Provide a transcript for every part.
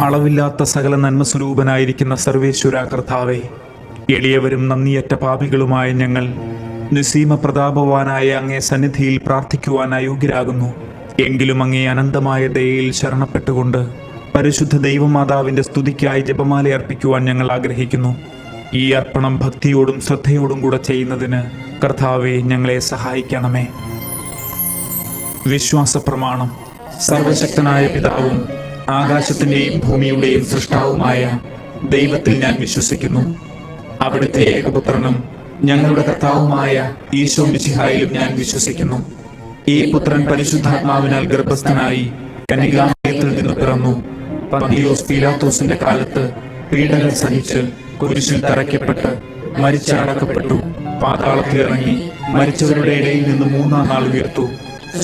അളവില്ലാത്ത സകല നന്മസ്വരൂപനായിരിക്കുന്ന സർവേശ്വര കർത്താവേ, എളിയവരും നന്ദിയറ്റ പാപികളുമായ ഞങ്ങൾ നിസ്സീമ പ്രതാപവാനായ അങ്ങേ സന്നിധിയിൽ പ്രാർത്ഥിക്കുവാൻ അയോഗ്യരാകുന്നു. എങ്കിലും അങ്ങേ അനന്തമായ ദയയിൽ ശരണപ്പെട്ടുകൊണ്ട് പരിശുദ്ധ ദൈവമാതാവിൻ്റെ സ്തുതിക്കായി ജപമാല അർപ്പിക്കുവാൻ ഞങ്ങൾ ആഗ്രഹിക്കുന്നു. ഈ അർപ്പണം ഭക്തിയോടും ശ്രദ്ധയോടും കൂടെ ചെയ്യുന്നതിന് കർത്താവെ ഞങ്ങളെ സഹായിക്കണമേ. വിശ്വാസ പ്രമാണം. സർവശക്തനായ പിതാവും ആകാശത്തിൻ്റെയും ഭൂമിയുടെയും സൃഷ്ടാവുമായ ദൈവത്തിൽ ഞാൻ വിശ്വസിക്കുന്നു. അവിടുത്തെ ഏകപുത്രനും ഞങ്ങളുടെ കർത്താവുമായ ഈശോ മിശിഹായിലും ഞാൻ വിശ്വസിക്കുന്നു. ഈ പുത്രൻ പരിശുദ്ധാത്മാവിനാൽ ഗർഭസ്ഥനായി കന്യകാമറിയത്തിൽ നിന്ന് പിറന്നു. പന്തിയോസ് പീലാത്തോസിന്റെ കാലത്ത് പീഡകൾ സഹിച്ച് കുരിശിൽ തറയ്ക്കപ്പെട്ട് മരിച്ചടക്കപ്പെട്ടു. പാതാളത്തിൽ ഇറങ്ങി മരിച്ചവരുടെ ഇടയിൽ നിന്ന് മൂന്നാം നാൾ ഉയർത്തു.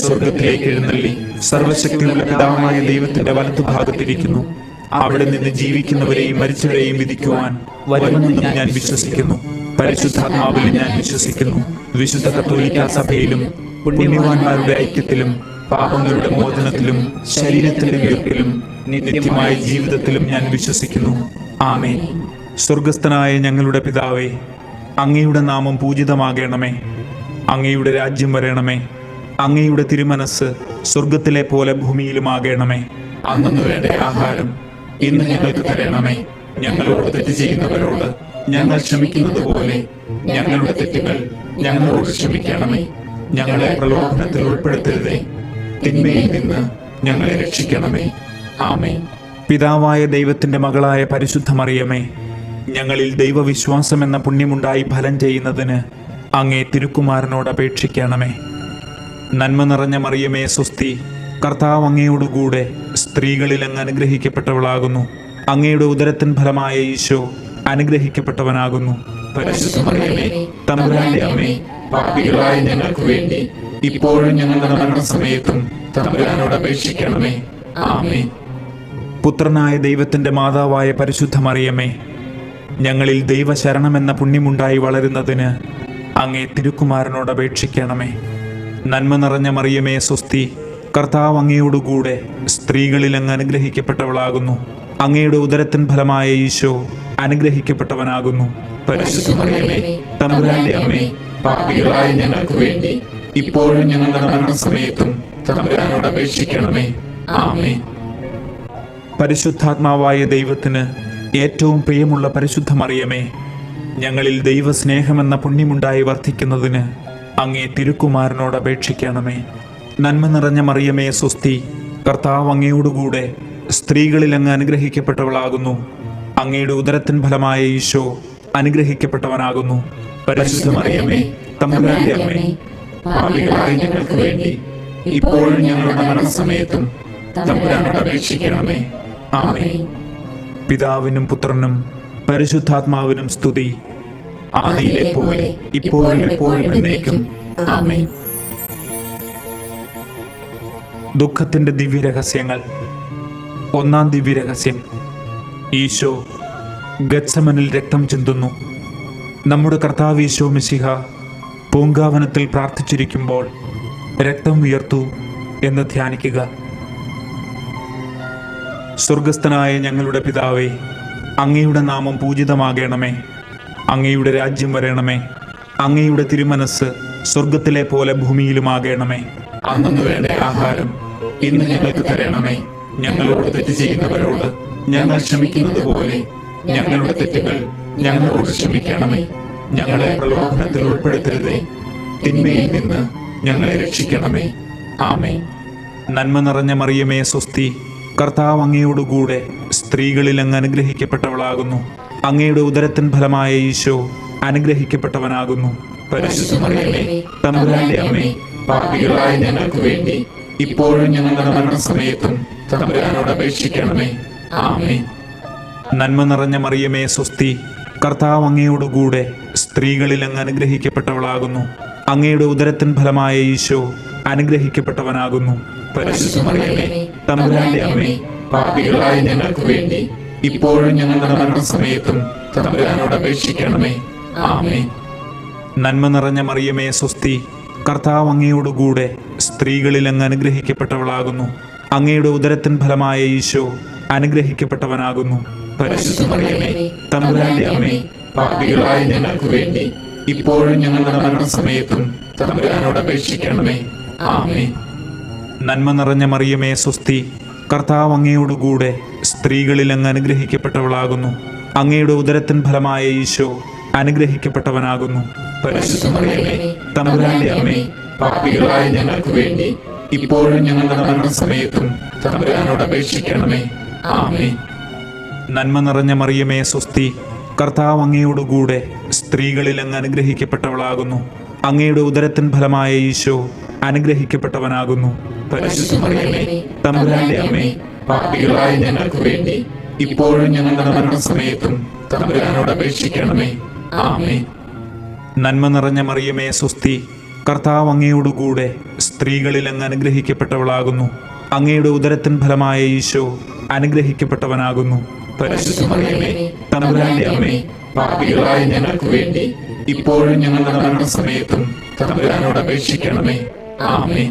സ്വർഗത്തിലേക്ക് എഴുന്നള്ളി സർവശക്തിയുള്ള പിതാവായ ദൈവത്തിന്റെ വലത്തുഭാഗത്തിരിക്കുന്നു. അവിടെ നിന്ന് ജീവിക്കുന്നവരെയും മരിച്ചവരെയും വിധിക്കുവാൻ വരുമെന്ന് ഞാൻ വിശ്വസിക്കുന്നു. പരിശുദ്ധാത്മാവിൽ ഞാൻ വിശ്വസിക്കുന്നു. വിശുദ്ധ കത്തോലിക്കാ സഭയിലും പുണ്യവാന്മാരുടെ ഐക്യത്തിലും പാപങ്ങളുടെ മോചനത്തിലും ശരീരത്തിന്റെ ഉയർപ്പിലും നിത്യമായ ജീവിതത്തിലും ഞാൻ വിശ്വസിക്കുന്നു. ആമേൻ. സ്വർഗസ്ഥനായ ഞങ്ങളുടെ പിതാവേ, അങ്ങയുടെ നാമം പൂജിതമാകണമേ. അങ്ങയുടെ രാജ്യം വരണമേ. അങ്ങയുടെ തിരുമനസ് സ്വർഗത്തിലെ പോലെ ഭൂമിയിലുമാകണമേ. അന്നു വേണ്ട ആഹാരം ഇന്ന് ഞങ്ങൾക്ക് തരണമേ. ഞങ്ങളോട് തെറ്റ് ചെയ്യുന്നവരോട് ഞങ്ങൾ ക്ഷമിക്കുന്നത് പോലെ ഞങ്ങളുടെ തെറ്റുകൾ ഞങ്ങളോട് ക്ഷമിക്കണമേ. ഞങ്ങളെ പ്രലോഭനത്തിൽ ഉൾപ്പെടുത്തരുതേ, തിന്മയിൽ നിന്ന് ഞങ്ങളെ രക്ഷിക്കണമേ. ആമേൻ. പിതാവായ ദൈവത്തിന്റെ മകളായ പരിശുദ്ധ മറിയമേ, ഞങ്ങളിൽ ദൈവവിശ്വാസം എന്ന പുണ്യമുണ്ടായി ഫലം ചെയ്യുന്നതിന് അങ്ങേ തിരുക്കുമാരനോട് അപേക്ഷിക്കണമേ. നന്മ നിറഞ്ഞ മറിയമേ സ്വസ്തി, കർത്താവ് അങ്ങയോടുകൂടെ സ്ത്രീകളിൽ അങ്ങ് അനുഗ്രഹിക്കപ്പെട്ടവളാകുന്നു. അങ്ങയുടെ ഉദരത്തിൻ ഫലമായ ഈശോ അനുഗ്രഹിക്കപ്പെട്ടവനാകുന്നു. പരിശുദ്ധ മറിയമേ, തമ്പുരാന്റെ അമ്മേ, പാപികളായ ഞങ്ങൾക്ക് വേണ്ടി ഇപ്പോഴും ഞങ്ങളുടെ മരണസമയത്തും തമ്പുരാനോട് അപേക്ഷിക്കണമേ. ആമേൻ. പുത്രനായ ദൈവത്തിന്റെ മാതാവായ പരിശുദ്ധ മറിയമേ, ഞങ്ങളിൽ ദൈവശരണമെന്ന പുണ്യമുണ്ടായി വളരുന്നതിന് അങ്ങേ തിരുക്കുമാരനോട് അപേക്ഷിക്കണമേ. നന്മ നിറഞ്ഞ മറിയമേ സ്വസ്തി, കർത്താവ് അങ്ങയോടുകൂടെ സ്ത്രീകളിൽ അങ്ങ് അനുഗ്രഹിക്കപ്പെട്ടവളാകുന്നു. അങ്ങയുടെ ഉദരത്തിൻ ഫലമായ ഈശോ അനുഗ്രഹിക്കപ്പെട്ടവനാകുന്നു. പരിശുദ്ധ മറിയമേ, തമ്പുരാന്റെ അമ്മേ, പാപികളായ ഞങ്ങൾക്ക് വേണ്ടി ഇപ്പോഴും ഞങ്ങളുടെ മരണസമയത്തും തമ്പുരാനോട് അപേക്ഷിക്കണമേ. ആമേൻ. പരിശുദ്ധാത്മാവായ ദൈവത്തിന് ഏറ്റവും പ്രിയമുള്ള പരിശുദ്ധ മറിയമേ, ഞങ്ങളിൽ ദൈവസ്നേഹമെന്ന പുണ്യമുണ്ടായി വർദ്ധിക്കുന്നതിന് അങ്ങേ തിരുക്കുമാരനോട് അപേക്ഷിക്കണമേ. നന്മ നിറഞ്ഞ മറിയമേ സ്വസ്തി, കർത്താവ് അങ്ങയോടുകൂടെ സ്ത്രീകളിൽ അങ്ങ് അനുഗ്രഹിക്കപ്പെട്ടവളാകുന്നു. അങ്ങയുടെ ഉദരത്തിൻ ഫലമായ ഈശോ അനുഗ്രഹിക്കപ്പെട്ടവനാകുന്നു. പരിശുദ്ധ മറിയമേ, തമ്പുരാന്റെ അമ്മേ, പാപികളായ ഞങ്ങൾക്ക് വേണ്ടി ഇപ്പോഴും ഞങ്ങളുടെ മരണസമയത്തും തമ്പുരാനോട് അപേക്ഷിക്കണമേ. ആമേൻ. പിതാവിനും പുത്രനും പരിശുദ്ധാത്മാവിനും സ്തുതി, ആദിയിലെ പോലെ ഇപ്പോഴും എപ്പോഴും എന്നേക്കും. ആമേൻ. ദുഃഖത്തിന്റെ ദിവ്യരഹസ്യങ്ങൾ. ഒന്നാം ദിവ്യരഹസ്യം, ഈശോ ഗത്സമനിൽ രക്തം ചിന്തുന്നു. നമ്മുടെ കർത്താവ് ഈശോ മിശിഹ പൂങ്കാവനത്തിൽ പ്രാർത്ഥിച്ചിരിക്കുമ്പോൾ രക്തം ഉയർത്തു എന്ന് ധ്യാനിക്കുക. സ്വർഗസ്ഥനായ ഞങ്ങളുടെ പിതാവേ, അങ്ങയുടെ നാമം പൂജിതമാകണമേ. അങ്ങയുടെ രാജ്യം വരണമേ. അങ്ങയുടെ തിരുമനസ് സ്വർഗത്തിലെ പോലെ ഭൂമിയിലുമാകണമേ. അന്നു വേണ്ട ആഹാരം ഇന്ന് ഞങ്ങൾക്ക് തരണമേ. ഞങ്ങളോട് തെറ്റ് ചെയ്യുന്നവരോട് ഞങ്ങൾ ക്ഷമിക്കുന്നത് പോലെ ഞങ്ങളുടെ തെറ്റുകൾ ഞങ്ങളോട് ക്ഷമിക്കണമേ. ഞങ്ങളെ പ്രലോഭനത്തിൽ ഉൾപ്പെടുത്തരുതേ, തിന്മയിൽ നിന്ന് ഞങ്ങളെ രക്ഷിക്കണമേ. ആമേൻ. നന്മ നിറഞ്ഞ മറിയമേ സ്വസ്തി, കർത്താവ് അങ്ങയോടുകൂടെ സ്ത്രീകളിൽ അങ്ങ് അനുഗ്രഹിക്കപ്പെട്ടവളാകുന്നു. അങ്ങയുടെ ഉദരത്തിൻ ഫലമായ ഈശോ അനുഗ്രഹിക്കപ്പെട്ടവനാകുന്നു. പരിശുദ്ധ മറിയമേ, തമ്പുരാന്റെ അമ്മേ, പാപികളായ ഞങ്ങൾക്ക് വേണ്ടി ഇപ്പോഴും ഞങ്ങളുടെ മരണസമയത്തും തമ്പുരാനോട് അപേക്ഷിക്കണമേ. ആമേൻ. നന്മ നിറഞ്ഞ മറിയമേ സ്വസ്തി, കർത്താവ് അങ്ങയോടുകൂടെ സ്ത്രീകളിൽ അങ്ങ് അനുഗ്രഹിക്കപ്പെട്ടവളാകുന്നു. അങ്ങയുടെ ഉദരത്തിൻ ഫലമായ ഈശോ അനുഗ്രഹിക്കപ്പെട്ടവനാകുന്നു. പരിശുദ്ധ മറിയമേ, തമ്പുരാന്റെ അമ്മേ, പാപികളായ ഞങ്ങൾക്ക് വേണ്ടി ഇപ്പോഴും ഞങ്ങളുടെ മരണസമയത്തും തമ്പുരാനോട് അപേക്ഷിക്കണമേ. ആമേൻ. നന്മ നിറഞ്ഞ മറിയമേ സ്വസ്തി, കർത്താവ് അങ്ങയോടുകൂടെ സ്ത്രീകളിൽ അങ്ങ് അനുഗ്രഹിക്കപ്പെട്ടവളാകുന്നു. അങ്ങയുടെ ഉദരത്തിൻ ഫലമായ ഈശോ അനുഗ്രഹിക്കപ്പെട്ടവനാകുന്നു. പരിശുദ്ധ മറിയമേ, തമ്പുരാന്റെ അമ്മേ, പാപികളായ ഞങ്ങൾക്ക് വേണ്ടി ഇപ്പോഴും ഞങ്ങളുടെ മരണസമയത്തും തമ്പുരാനോട് അപേക്ഷിക്കണമേ. ആമേൻ. നന്മ നിറഞ്ഞ മറിയമേ സ്വസ്തി, കർത്താവ് അങ്ങയോടുകൂടെ സ്ത്രീകളിൽ അങ്ങ് അനുഗ്രഹിക്കപ്പെട്ടവളാകുന്നു. അങ്ങയുടെ ഉദരത്തിൻ ഫലമായ ഈശോ അനുഗ്രഹിക്കപ്പെട്ടവനാകുന്നു. പരിശുദ്ധ മറിയമേ, തമ്പുരാന്റെ അമ്മേ, പാപികളായ ഞങ്ങൾക്ക് വേണ്ടി ഇപ്പോഴും ഞങ്ങളുടെ മരണസമയത്തും തമ്പുരാനോട് അപേക്ഷിക്കണമേ. ആമേൻ. നന്മ നിറഞ്ഞ മറിയമേ സ്വസ്തി, കർത്താവ് അങ്ങയോടുകൂടെ സ്ത്രീകളിൽ അങ്ങ് അനുഗ്രഹിക്കപ്പെട്ടവളാകുന്നു. അങ്ങയുടെ ഉദരത്തിൻ ഫലമായ ഈശോ അനുഗ്രഹിക്കപ്പെട്ടവനാകുന്നു. പരിശുദ്ധ മറിയമേ, തമ്പുരാന്റെ അമ്മേ, പാപികളായ ഞങ്ങൾക്ക് വേണ്ടി ഇപ്പോഴും ഞങ്ങളുടെ മരണസമയത്തും തമ്പുരാനോട് അപേക്ഷിക്കണമേ. ആമേൻ. നന്മ നിറഞ്ഞ മറിയമേ സ്വസ്തി, കർത്താവ് അങ്ങയോടുകൂടെ സ്ത്രീകളിൽ അങ്ങ് അനുഗ്രഹിക്കപ്പെട്ടവളാകുന്നു. അങ്ങയുടെ ഉദരത്തിൻ ഫലമായ ഈശോ അനുഗ്രഹിക്കപ്പെട്ടവനാകുന്നു. പരിശുദ്ധ മറിയമേ, തമ്പുരാന്റെ അമ്മേ, പാപികളായ ഞങ്ങൾക്ക് വേണ്ടി ഇപ്പോഴും ഞങ്ങളുടെ മരണസമയത്തും തമ്പുരാനോട് അപേക്ഷിക്കണമേ. ആമേൻ.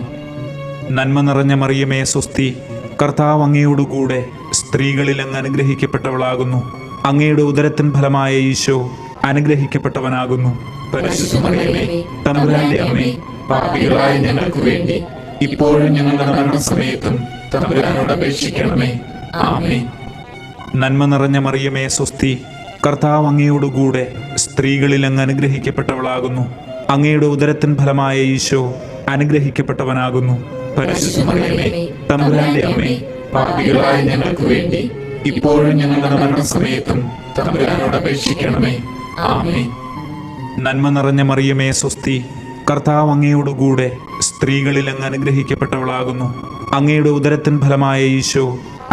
നന്മ നിറഞ്ഞ മറിയമേ സ്വസ്തി, കർത്താവ് അങ്ങയോടുകൂടെ സ്ത്രീകളിൽ അങ്ങ് അനുഗ്രഹിക്കപ്പെട്ടവളാകുന്നു. അങ്ങയുടെ ഉദരത്തിൻ ഫലമായ ഈശോ അനുഗ്രഹിക്കപ്പെട്ടവനാകുന്നു. പരിശുദ്ധ മറിയമേ, തമ്പുരാന്റെ അമ്മേ, പാപികളായ ഞങ്ങൾക്ക് വേണ്ടി ഇപ്പോഴും ഞങ്ങളുടെ മരണസമയത്തും തമ്പുരാനോട് അപേക്ഷിക്കണമേ. ആമേൻ. നന്മ നിറഞ്ഞ മറിയമേ സ്വസ്തി, കർത്താവ് അങ്ങയോടുകൂടെ സ്ത്രീകളിൽ അങ്ങ് അനുഗ്രഹിക്കപ്പെട്ടവളാകുന്നു. അങ്ങയുടെ ഉദരത്തിൻ ഫലമായ ഈശോ അനുഗ്രഹിക്കപ്പെട്ടവനാകുന്നു. പരിശുദ്ധ മറിയമേ, തമ്പുരാന്റെ അമ്മേ, പാപികളായ ഞങ്ങൾക്ക് വേണ്ടി ഇപ്പോഴും ഞങ്ങളുടെ മരണസമയത്തും തമ്പുരാനോട് അപേക്ഷിക്കണമേ. ആമേൻ. നന്മ നിറഞ്ഞ മറിയമേ സ്വസ്തി, കർത്താവ് അങ്ങയോടുകൂടെ സ്ത്രീകളിൽ അങ്ങ് അനുഗ്രഹിക്കപ്പെട്ടവളാകുന്നു. അങ്ങയുടെ ഉദരത്തിൻ ഫലമായ ഈശോ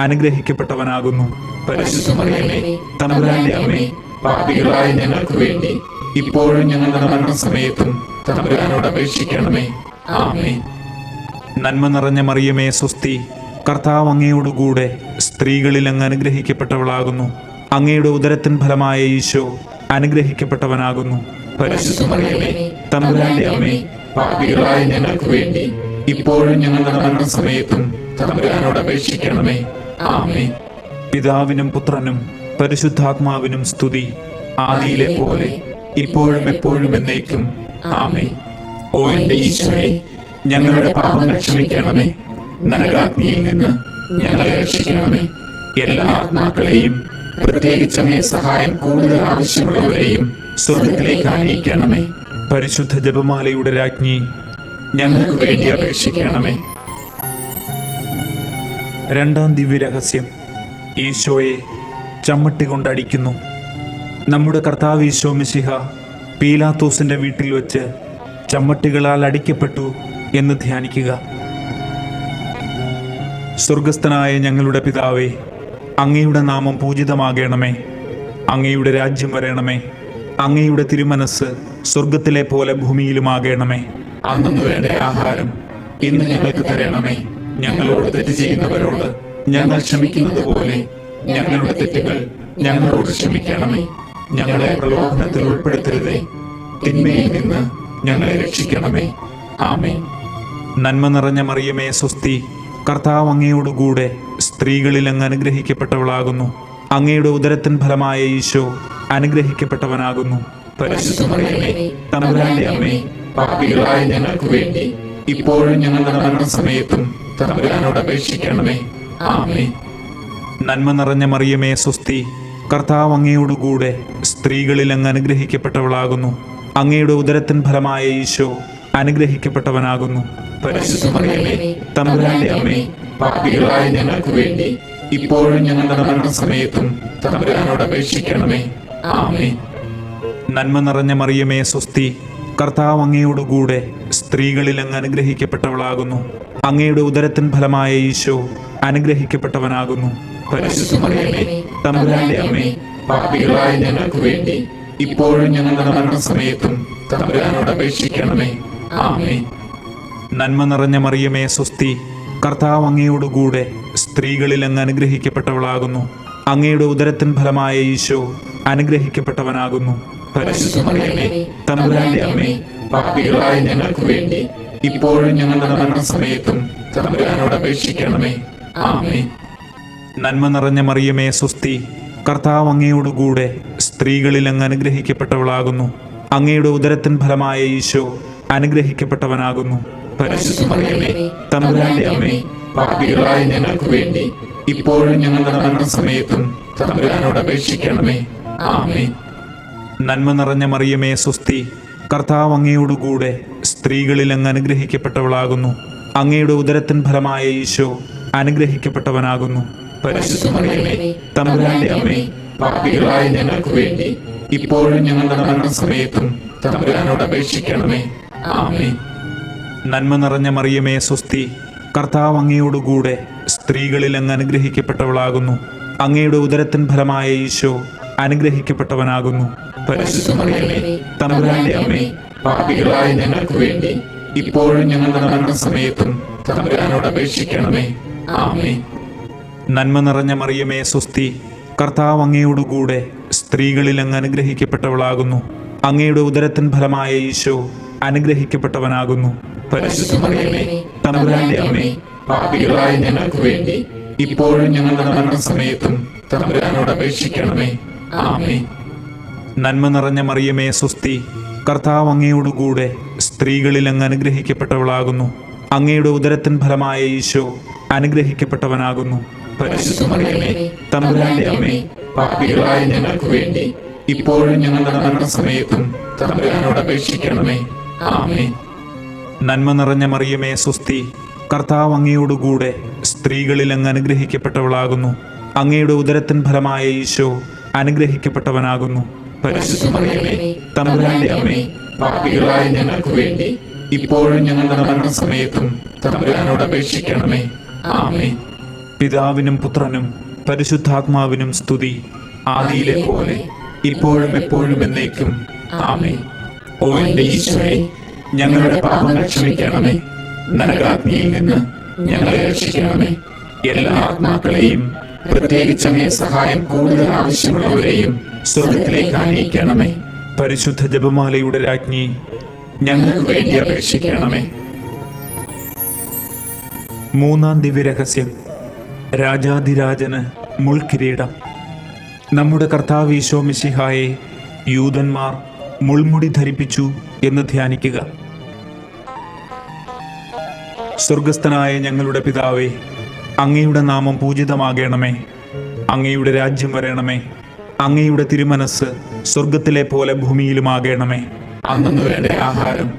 അനുഗ്രഹിക്കപ്പെട്ടവനാകുന്നു. പരിശുദ്ധ മറിയമേ, തമ്പുരാന്റെ അമ്മേ, പാപികളായ ഞങ്ങൾക്ക് വേണ്ടി ഇപ്പോഴും ഞങ്ങളുടെ മരണസമയത്തും തമ്പുരാനോട് അപേക്ഷിക്കണമേ. ആമേൻ. നന്മ നിറഞ്ഞ മറിയമേ സ്വസ്തി, കർത്താവ് അങ്ങയോടുകൂടെ സ്ത്രീകളിൽ അങ്ങ് അനുഗ്രഹിക്കപ്പെട്ടവളാകുന്നു. അങ്ങയുടെ ഉദരത്തിൻ ഫലമായ ഈശോ അനുഗ്രഹിക്കപ്പെട്ടവനാകുന്നു. പരിശുദ്ധ മറിയമേ, തമ്പുരാന്റെ അമ്മേ, പാപികളായ ഞങ്ങൾക്ക് വേണ്ടി ഇപ്പോഴും ഞങ്ങളുടെ മരണസമയത്തും തമ്പുരാനോട് അപേക്ഷിക്കണമേ. ആമേൻ. പിതാവിനും പുത്രനും പരിശുദ്ധാത്മാവിനും സ്തുതി, ആദിയിലെ പോലെ ഇപ്പോഴും എപ്പോഴും എന്നേക്കും. ആമേൻ. ഓ എന്റെ ഈശോയെ, ഞങ്ങളുടെ പാപങ്ങൾ ക്ഷമിക്കണമേ. നരകാഗ്നിയിൽ നിന്ന് ഞങ്ങളെ രക്ഷിക്കണമേ. എല്ലാ ആത്മാക്കളെയും, പ്രത്യേകിച്ച് അങ്ങേ സഹായം കൂടുതൽ ആവശ്യമുള്ളവരെയും സ്വർഗത്തിലേക്ക് ആനയിക്കണമേ. പരിശുദ്ധ ജപമാലയുടെ രാജ്ഞി, ഞങ്ങൾക്ക് വേണ്ടി അപേക്ഷിക്കണമേ. രണ്ടാം ദിവ്യരഹസ്യം, ഈശോയെ ചമ്മട്ടി കൊണ്ടടിക്കുന്നു. നമ്മുടെ കർത്താവ് ഈശോ മിശിഹ പീലാത്തോസിന്റെ വീട്ടിൽ വെച്ച് ചമ്മട്ടികളാൽ അടിക്കപ്പെട്ടു എന്ന് ധ്യാനിക്കുക. സ്വർഗസ്ഥനായ ഞങ്ങളുടെ പിതാവേ, അങ്ങയുടെ നാമം പൂജിതമാകണമേ. അങ്ങയുടെ രാജ്യം വരണമേ. അങ്ങയുടെ തിരുമനസ് സ്വർഗത്തിലെ പോലെ ഭൂമിയിലുമാകണമേ. അന്നു വേണ്ട ആഹാരം ഇന്ന് ഞങ്ങൾക്ക് തരണമേ. ഞങ്ങളോട് തെറ്റ് ചെയ്യുന്നവരോട് ഞങ്ങൾ ക്ഷമിക്കുന്നത് പോലെ ഞങ്ങളുടെ തെറ്റുകൾ ഞങ്ങളോട് ക്ഷമിക്കണമേ. ഞങ്ങളെ പ്രലോഭനത്തിൽ ഉൾപ്പെടുത്തരുതേ, തിന്മയിൽ നിന്ന് ഞങ്ങളെ രക്ഷിക്കണമേ. ആമേൻ. നന്മ നിറഞ്ഞ മറിയമേ സ്വസ്തി, കർത്താവ് അങ്ങയോടുകൂടെ സ്ത്രീകളിൽ അങ്ങ് അനുഗ്രഹിക്കപ്പെട്ടവളാകുന്നു. അങ്ങയുടെ ഉദരത്തിൻ ഫലമായ ഈശോ അനുഗ്രഹിക്കപ്പെട്ടവനാകുന്നു. പരിശുദ്ധ മറിയമേ, തമ്പുരാന്റെ അമ്മേ, പാപികളായ ഞങ്ങൾക്ക് വേണ്ടി ഇപ്പോഴും ഞങ്ങളുടെ മരണസമയത്തും തമ്പുരാനോട് അപേക്ഷിക്കണമേ. ആമേൻ. നന്മ നിറഞ്ഞ മറിയമേ സ്വസ്തി, കർത്താവ് അങ്ങയോടുകൂടെ സ്ത്രീകളിൽ അങ്ങ് അനുഗ്രഹിക്കപ്പെട്ടവളാകുന്നു. അങ്ങയുടെ ഉദരത്തിൻ ഫലമായ ഈശോ അനുഗ്രഹിക്കപ്പെട്ടവനാകുന്നു. പരിശുദ്ധ മറിയമേ, തമ്പുരാന്റെ അമ്മേ, പാപികളായ ഞങ്ങൾക്ക് വേണ്ടി ഇപ്പോഴും ഞങ്ങളുടെ മരണസമയത്തും തമ്പുരാനോട് അപേക്ഷിക്കണമേ. ആമേൻ. നന്മ നിറഞ്ഞ മറിയമേ സ്വസ്തി, കർത്താവ് അങ്ങയോടുകൂടെ സ്ത്രീകളിൽ അങ്ങ് അനുഗ്രഹിക്കപ്പെട്ടവളാകുന്നു. അങ്ങയുടെ ഉദരത്തിൻ ഫലമായ ഈശോ അനുഗ്രഹിക്കപ്പെട്ടവനാകുന്നു. പരിശുദ്ധ മറിയമേ, തമ്പുരാന്റെ അമ്മേ, പാപികളായ ഞങ്ങൾക്ക് വേണ്ടി ഇപ്പോഴും ഞങ്ങളുടെ മരണസമയത്തും തമ്പുരാനോട് അപേക്ഷിക്കണമേ. ആമേൻ. നന്മ നിറഞ്ഞ മറിയമേ സ്വസ്തി, കർത്താവ് അങ്ങയോടുകൂടെ സ്ത്രീകളിൽ അങ്ങ് അനുഗ്രഹിക്കപ്പെട്ടവളാകുന്നു. അങ്ങയുടെ ഉദരത്തിൻ ഫലമായ ഈശോ അനുഗ്രഹിക്കപ്പെട്ടവനാകുന്നു. പരിശുദ്ധ മറിയമേ, തമ്പുരാന്റെ അമ്മേ, പാപികളായ ഞങ്ങൾക്ക് വേണ്ടി ഇപ്പോഴും ഞങ്ങളുടെ മരണസമയത്തും തമ്പുരാനോട് അപേക്ഷിക്കണമേ. ആമേൻ. നന്മ നിറഞ്ഞ മറിയമേ സ്വസ്തി, കർത്താവ് അങ്ങയോടുകൂടെ സ്ത്രീകളിൽ അങ്ങ് അനുഗ്രഹിക്കപ്പെട്ടവളാകുന്നു. അങ്ങയുടെ ഉദരത്തിൻ ഫലമായ ഈശോ അനുഗ്രഹിക്കപ്പെട്ടവനാകുന്നു. പരിശുദ്ധ മറിയമേ, തമ്പുരാന്റെ അമ്മേ, പാപികളായ ഞങ്ങൾക്ക് വേണ്ടി ഇപ്പോഴും ഞങ്ങളുടെ മരണസമയത്തും തമ്പുരാനോട് അപേക്ഷിക്കണമേ. ആമേൻ. നന്മ നിറഞ്ഞ മറിയമേ സ്വസ്തി, കർത്താവ് അങ്ങയോടുകൂടെ സ്ത്രീകളിൽ അങ്ങ് അനുഗ്രഹിക്കപ്പെട്ടവളാകുന്നു. അങ്ങയുടെ ഉദരത്തിൻ ഫലമായ ഈശോ അനുഗ്രഹിക്കപ്പെട്ടവനാകുന്നു. പരിശുദ്ധ മറിയമേ, തമ്പുരാന്റെ അമ്മേ, പാപികളായ ഞങ്ങൾക്ക് വേണ്ടി ഇപ്പോഴും ഞങ്ങളുടെ മരണസമയത്തും തമ്പുരാനോട് അപേക്ഷിക്കണമേ. ആമേൻ. നന്മ നിറഞ്ഞ മറിയമേ സ്വസ്തി, കർത്താവ് അങ്ങയോടുകൂടെ സ്ത്രീകളിൽ അങ്ങ് അനുഗ്രഹിക്കപ്പെട്ടവളാകുന്നു. അങ്ങയുടെ ഉദരത്തിൻ ഫലമായ ഈശോ അനുഗ്രഹിക്കപ്പെട്ടവനാകുന്നു. പരിശുദ്ധ മറിയമേ, തമ്പുരാന്റെ അമ്മേ, പാപികളായ ഞങ്ങൾക്ക് വേണ്ടി ഇപ്പോഴും ഞങ്ങളുടെ മരണസമയത്തും തമ്പുരാനോട് അപേക്ഷിക്കണമേ. ആമേൻ. നന്മ നിറഞ്ഞ മറിയമേ സ്വസ്തി, കർത്താവ് അങ്ങയോടുകൂടെ സ്ത്രീകളിൽ അങ്ങ് അനുഗ്രഹിക്കപ്പെട്ടവളാകുന്നു. അങ്ങയുടെ ഉദരത്തിൻ ഫലമായ ഈശോ അനുഗ്രഹിക്കപ്പെട്ടവനാകുന്നു. പരിശുദ്ധ മറിയമേ, തമ്പുരാന്റെ അമ്മേ, പാപികളായ ഞങ്ങൾക്ക് വേണ്ടി ഇപ്പോഴും ഞങ്ങളുടെ മരണസമയത്തും തമ്പുരാനോട് അപേക്ഷിക്കണമേ. ആമേൻ. നന്മ നിറഞ്ഞ മറിയമേ സ്വസ്തി, കർത്താവ് അങ്ങയോടുകൂടെ സ്ത്രീകളിൽ അങ്ങ് അനുഗ്രഹിക്കപ്പെട്ടവളാകുന്നു. അങ്ങയുടെ ഉദരത്തിൻ ഫലമായ ഈശോ അനുഗ്രഹിക്കപ്പെട്ടവനാകുന്നു. പരിശുദ്ധ മറിയമേ, തമ്പുരാന്റെ അമ്മേ, പാപികളായ ഞങ്ങൾക്ക് വേണ്ടി ഇപ്പോഴും ഞങ്ങളുടെ മരണസമയത്തും തമ്പുരാനോട് അപേക്ഷിക്കണമേ. ആമേൻ. നന്മ നിറഞ്ഞ മറിയമേ സ്വസ്തി, കർത്താവ് അങ്ങയോടുകൂടെ സ്ത്രീകളിൽ അങ്ങ് അനുഗ്രഹിക്കപ്പെട്ടവളാകുന്നു. അങ്ങയുടെ ഉദരത്തിൻ ഫലമായ ഈശോ അനുഗ്രഹിക്കപ്പെട്ടവനാകുന്നു. പരിശുദ്ധ മറിയമേ, തമ്പുരാന്റെ അമ്മേ, പാപികളായ ഞങ്ങൾക്ക് വേണ്ടി ഇപ്പോഴും ഞങ്ങളുടെ മരണസമയത്തും തമ്പുരാനോട് അപേക്ഷിക്കണമേ. ആമേൻ. പിതാവിനും പുത്രനും പരിശുദ്ധാത്മാവിനും സ്തുതി, ആദിയിലെ പോലെ ഇപ്പോഴും എപ്പോഴും എന്നേക്കും. ആമേൻ. ഓ എന്റെ ഈശോയെ, ഞങ്ങളുടെ പാപങ്ങൾ ക്ഷമിക്കണമേ. നരകാഗ്നിയിൽ നിന്ന് ഞങ്ങളെ രക്ഷിക്കണമേ. എല്ലാ ആത്മാക്കളെയും, പ്രത്യേകിച്ച് അങ്ങേ സഹായം കൂടുതൽ ആവശ്യമുള്ളവരെയും സ്വർഗത്തിലേക്ക് ആനയിക്കണമേ. പരിശുദ്ധ ജപമാലയുടെ രാജ്ഞി, ഞങ്ങൾക്ക് വേണ്ടി അപേക്ഷിക്കണമേ. മൂന്നാം ദിവ്യരഹസ്യം, രാജാധിരാജന് മുൾക്കിരീടം. നമ്മുടെ കർത്താവ് ഈശോ മിശിഹായെ യൂദന്മാർ മുൾമുടി ധരിപ്പിച്ചു എന്ന് ധ്യാനിക്കുക. സ്വർഗസ്ഥനായ ഞങ്ങളുടെ പിതാവേ, അങ്ങയുടെ നാമം പൂജിതമാകണമേ. അങ്ങയുടെ രാജ്യം വരണമേ. അങ്ങയുടെ തിരുമനസ് സ്വർഗത്തിലെ പോലെ ഭൂമിയിലുമാകണമേ. അന്നു വേണ്ട ആഹാരം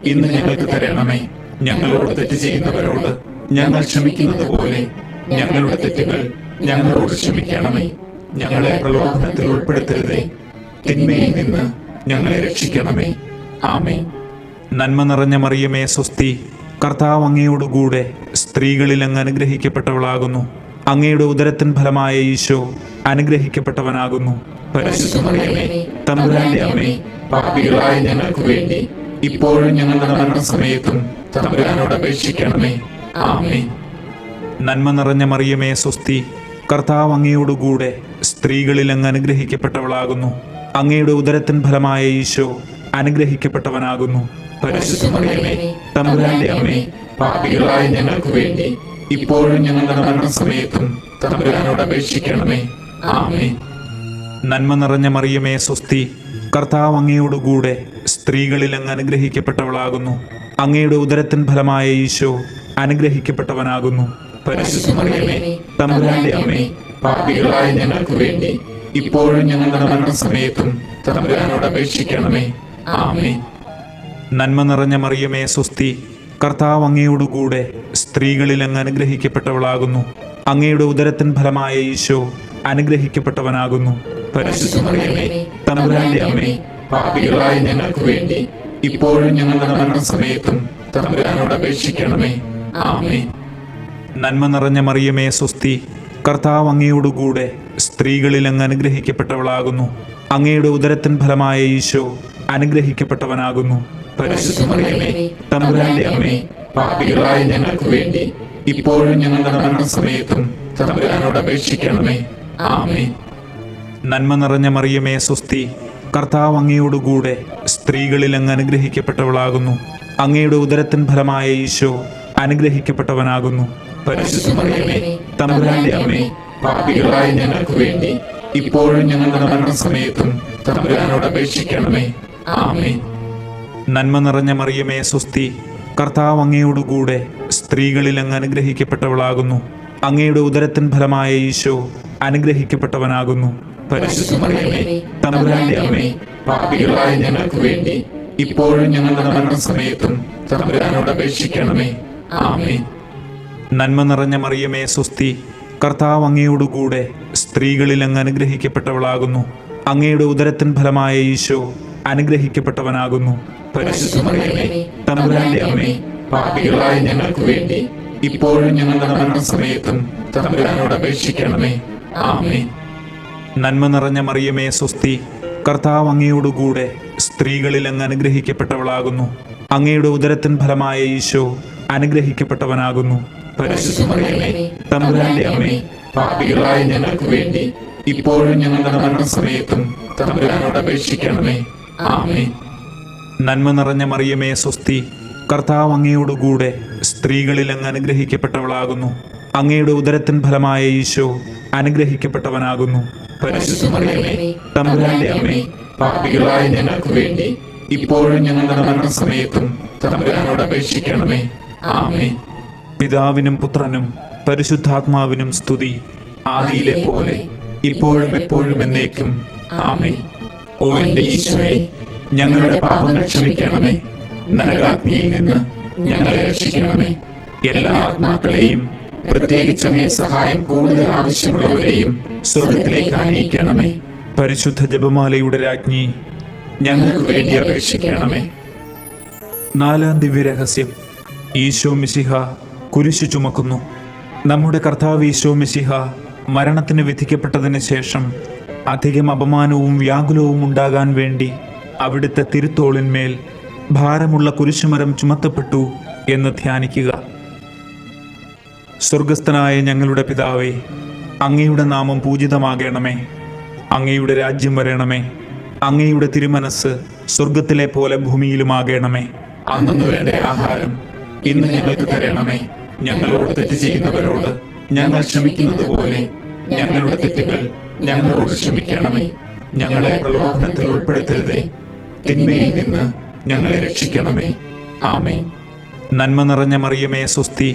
ഇന്ന് ഞങ്ങൾക്ക് തരണമേ. ഞങ്ങളോട് തെറ്റ് ചെയ്യുന്നവരോട് ഞങ്ങൾ ക്ഷമിക്കുന്നത് പോലെ ഞങ്ങളുടെ തെറ്റുകൾ ഞങ്ങളോട് ക്ഷമിക്കണമേ. ഞങ്ങളെ പ്രലോഭനത്തിൽ ഉൾപ്പെടുത്തരുതേ, തിന്മയിൽ നിന്ന് ഞങ്ങളെ രക്ഷിക്കണമേ. ആമേൻ. നന്മ നിറഞ്ഞ മറിയമേ സ്വസ്തി, കർത്താവ് അങ്ങയോടുകൂടെ സ്ത്രീകളിൽ അങ്ങ് അനുഗ്രഹിക്കപ്പെട്ടവളാകുന്നു. അങ്ങയുടെ ഉദരത്തിൻ ഫലമായ ഈശോ അനുഗ്രഹിക്കപ്പെട്ടവനാകുന്നു. പരിശുദ്ധ മറിയമേ, തമ്പുരാന്റെ അമ്മേ, പാപികളായ ഞങ്ങൾക്ക് വേണ്ടി ഇപ്പോഴും ഞങ്ങളുടെ മരണസമയത്തും തമ്പുരാനോട് അപേക്ഷിക്കണമേ. ആമേൻ. നന്മ നിറഞ്ഞ മറിയമേ സ്വസ്തി, കർത്താവ് അങ്ങയോടുകൂടെ സ്ത്രീകളിൽ അങ്ങ് അനുഗ്രഹിക്കപ്പെട്ടവളാകുന്നു. അങ്ങയുടെ ഉദരത്തിൻ ഫലമായ ഈശോ അനുഗ്രഹിക്കപ്പെട്ടവനാകുന്നു. പരിശുദ്ധ മറിയമേ, തമ്പുരാന്റെ അമ്മേ, പാപികളായ ഞങ്ങൾക്ക് വേണ്ടി ഇപ്പോഴും ഞങ്ങളുടെ മരണസമയത്തും തമ്പുരാനോട് അപേക്ഷിക്കണമേ. ആമേൻ. നന്മ നിറഞ്ഞ മറിയമേ സ്വസ്തി, കർത്താവ് അങ്ങയോടുകൂടെ സ്ത്രീകളിൽ അങ്ങ് അനുഗ്രഹിക്കപ്പെട്ടവളാകുന്നു. അങ്ങയുടെ ഉദരത്തിൻ ഫലമായ ഈശോ അനുഗ്രഹിക്കപ്പെട്ടവനാകുന്നു. പരിശുദ്ധ മറിയമേ, തമ്പുരാന്റെ അമ്മേ, പാപികളായ ഞങ്ങൾക്ക് വേണ്ടി ഇപ്പോഴും ഞങ്ങളുടെ മരണസമയത്തും തമ്പുരാനോട് അപേക്ഷിക്കണമേ. ആമേൻ. നന്മ നിറഞ്ഞ മറിയമേ സ്വസ്തി, കർത്താവ് അങ്ങയോടുകൂടെ സ്ത്രീകളിൽ അങ്ങ് അനുഗ്രഹിക്കപ്പെട്ടവളാകുന്നു. അങ്ങയുടെ ഉദരത്തിൻ ഫലമായ ഈശോ അനുഗ്രഹിക്കപ്പെട്ടവനാകുന്നു. പരിശുദ്ധ മറിയമേ, തമ്പുരാന്റെ അമ്മേ, പാപികളായ ഞങ്ങൾക്ക് വേണ്ടി ഇപ്പോഴും ഞങ്ങളുടെ മരണസമയത്തും തമ്പുരാനോട് അപേക്ഷിക്കണമേ. ആമേൻ. നന്മ നിറഞ്ഞ മറിയമേ സ്വസ്തി, കർത്താവ് അങ്ങയോടുകൂടെ സ്ത്രീകളിൽ അങ്ങ് അനുഗ്രഹിക്കപ്പെട്ടവളാകുന്നു. അങ്ങയുടെ ഉദരത്തിൻ ഫലമായ ഈശോ അനുഗ്രഹിക്കപ്പെട്ടവനാകുന്നു. പരിശുദ്ധ മറിയമേ, തമ്പുരാന്റെ അമ്മേ, പാപികളായ ഞങ്ങൾക്ക് വേണ്ടി ഇപ്പോഴും ഞങ്ങളുടെ മരണസമയത്തും തമ്പുരാനോട് അപേക്ഷിക്കണമേ. ആമേൻ. നന്മ നിറഞ്ഞ മറിയമേ സ്വസ്തി, കർത്താവ് അങ്ങയോടുകൂടെ സ്ത്രീകളിൽ അങ്ങ് അനുഗ്രഹിക്കപ്പെട്ടവളാകുന്നു. അങ്ങയുടെ ഉദരത്തിൻ ഫലമായ ഈശോ അനുഗ്രഹിക്കപ്പെട്ടവനാകുന്നു. പരിശുദ്ധ മറിയമേ, തമ്പുരാന്റെ അമ്മേ, പാപികളായ ഞങ്ങൾക്ക് വേണ്ടി ഇപ്പോഴും ഞങ്ങളുടെ മരണസമയത്തും തമ്പുരാനോട് അപേക്ഷിക്കണമേ. ആമേൻ. നന്മ നിറഞ്ഞ മറിയമേ സ്വസ്തി, കർത്താവ് അങ്ങയോടുകൂടെ സ്ത്രീകളിൽ അങ്ങ് അനുഗ്രഹിക്കപ്പെട്ടവളാകുന്നു. അങ്ങയുടെ ഉദരത്തിൻ ഫലമായ ഈശോ അനുഗ്രഹിക്കപ്പെട്ടവനാകുന്നു. പരിശുദ്ധ മറിയമേ, തമ്പുരാന്റെ അമ്മേ, പാപികളായ ഞങ്ങൾക്ക് വേണ്ടി ഇപ്പോഴും ഞങ്ങളുടെ മരണസമയത്തും തമ്പുരാനോട് അപേക്ഷിക്കണമേ. ആമേൻ. നന്മ നിറഞ്ഞ മറിയമേ സ്വസ്തി, കർത്താവ് അങ്ങയോടുകൂടെ സ്ത്രീകളിൽ അങ്ങ് അനുഗ്രഹിക്കപ്പെട്ടവളാകുന്നു. അങ്ങയുടെ ഉദരത്തിൻ ഫലമായ ഈശോ അനുഗ്രഹിക്കപ്പെട്ടവനാകുന്നു. പരിശുദ്ധ മറിയമേ, തമ്പുരാന്റെ അമ്മേ, പാപികളായ ഞങ്ങൾക്ക് വേണ്ടി ഇപ്പോഴും ഞങ്ങളുടെ മരണസമയത്തും തമ്പുരാനോട് അപേക്ഷിക്കണമേ. ആമേൻ. നന്മ നിറഞ്ഞ മറിയമേ സ്വസ്തി, കർത്താവ് അങ്ങയോടുകൂടെ സ്ത്രീകളിൽ അങ്ങ് അനുഗ്രഹിക്കപ്പെട്ടവളാകുന്നു. അങ്ങയുടെ ഉദരത്തിൻ ഫലമായ ഈശോ അനുഗ്രഹിക്കപ്പെട്ടവനാകുന്നു. പരിശുദ്ധ മറിയമേ, തമ്പുരാന്റെ അമ്മേ, പാപികളായ ഞങ്ങൾക്ക് വേണ്ടി ഇപ്പോഴും ഞങ്ങളുടെ മരണസമയത്തും തമ്പുരാനോട് അപേക്ഷിക്കണമേ. ആമേൻ. നന്മ നിറഞ്ഞ മറിയമേ സ്വസ്തി, കർത്താവ് അങ്ങയോടുകൂടെ സ്ത്രീകളിൽ അങ്ങ് അനുഗ്രഹിക്കപ്പെട്ടവളാകുന്നു. അങ്ങയുടെ ഉദരത്തിൻ ഫലമായ ഈശോ അനുഗ്രഹിക്കപ്പെട്ടവനാകുന്നു. പരിശുദ്ധ മറിയമേ, തമ്പുരാന്റെ അമ്മേ, പാപികളായ ഞങ്ങൾക്ക് വേണ്ടി ഇപ്പോഴും ഞങ്ങളുടെ മരണസമയത്തും തമ്പുരാനോട് അപേക്ഷിക്കണമേ. ആമേൻ. പിതാവിനും പുത്രനും പരിശുദ്ധാത്മാവിനും സ്തുതി, ആദിയിലെ പോലെ ഇപ്പോഴും എപ്പോഴും എന്നേക്കും. ആമേൻ. ഓ എന്റെ ഈശോയെ, ഞങ്ങളുടെ പാപങ്ങൾ ക്ഷമിക്കണമേ. നരകാഗ്നിയിൽ നിന്ന് ഞങ്ങളെ രക്ഷിക്കണമേ. എല്ലാ ആത്മാക്കളെയും, പ്രത്യേകിച്ച് അങ്ങേ സഹായം കൂടുതൽ ആവശ്യമുള്ളവരെയും സ്വർഗത്തിലേക്ക് ആനയിക്കണമേ. പരിശുദ്ധ ജപമാലയുടെ രാജ്ഞി, ഞങ്ങൾക്ക് വേണ്ടി അപേക്ഷിക്കണമേ. നാലാം ദിവ്യരഹസ്യം, ഈശോ മിശിഹ കുരിശു ചുമക്കുന്നു. നമ്മുടെ കർത്താവ് ഈശോ മിശിഹ മരണത്തിന് വിധിക്കപ്പെട്ടതിന് ശേഷം അധികം അപമാനവും വ്യാകുലവും ഉണ്ടാകാൻ വേണ്ടി അവിടുത്തെ തിരുത്തോളിന്മേൽ ഭാരമുള്ള കുരിശുമരം ചുമത്തപ്പെട്ടു എന്ന് ധ്യാനിക്കുക. സ്വർഗസ്ഥനായ ഞങ്ങളുടെ പിതാവേ, അങ്ങയുടെ നാമം പൂജിതമാകണമേ. അങ്ങയുടെ രാജ്യം വരണമേ. അങ്ങയുടെ തിരുമനസ് സ്വർഗത്തിലെ പോലെ ഭൂമിയിലുമാകണമേ. അന്നു വേണ്ട ആഹാരം ഇന്ന് ഞങ്ങൾക്ക് തരണമേ. ഞങ്ങളോട് തെറ്റ് ചെയ്യുന്നവരോട് ഞങ്ങൾ ക്ഷമിക്കുന്നത് പോലെ ഞങ്ങളുടെ തെറ്റുകൾ ഞങ്ങളോട് ക്ഷമിക്കണമേ. ഞങ്ങളെ പ്രലോഭനത്തിൽ ഉൾപ്പെടുത്തരുതേ, തിന്മയിൽ നിന്ന് ഞങ്ങളെ രക്ഷിക്കണമേ. ആമേൻ. നന്മ നിറഞ്ഞ മറിയമേ സ്വസ്തി,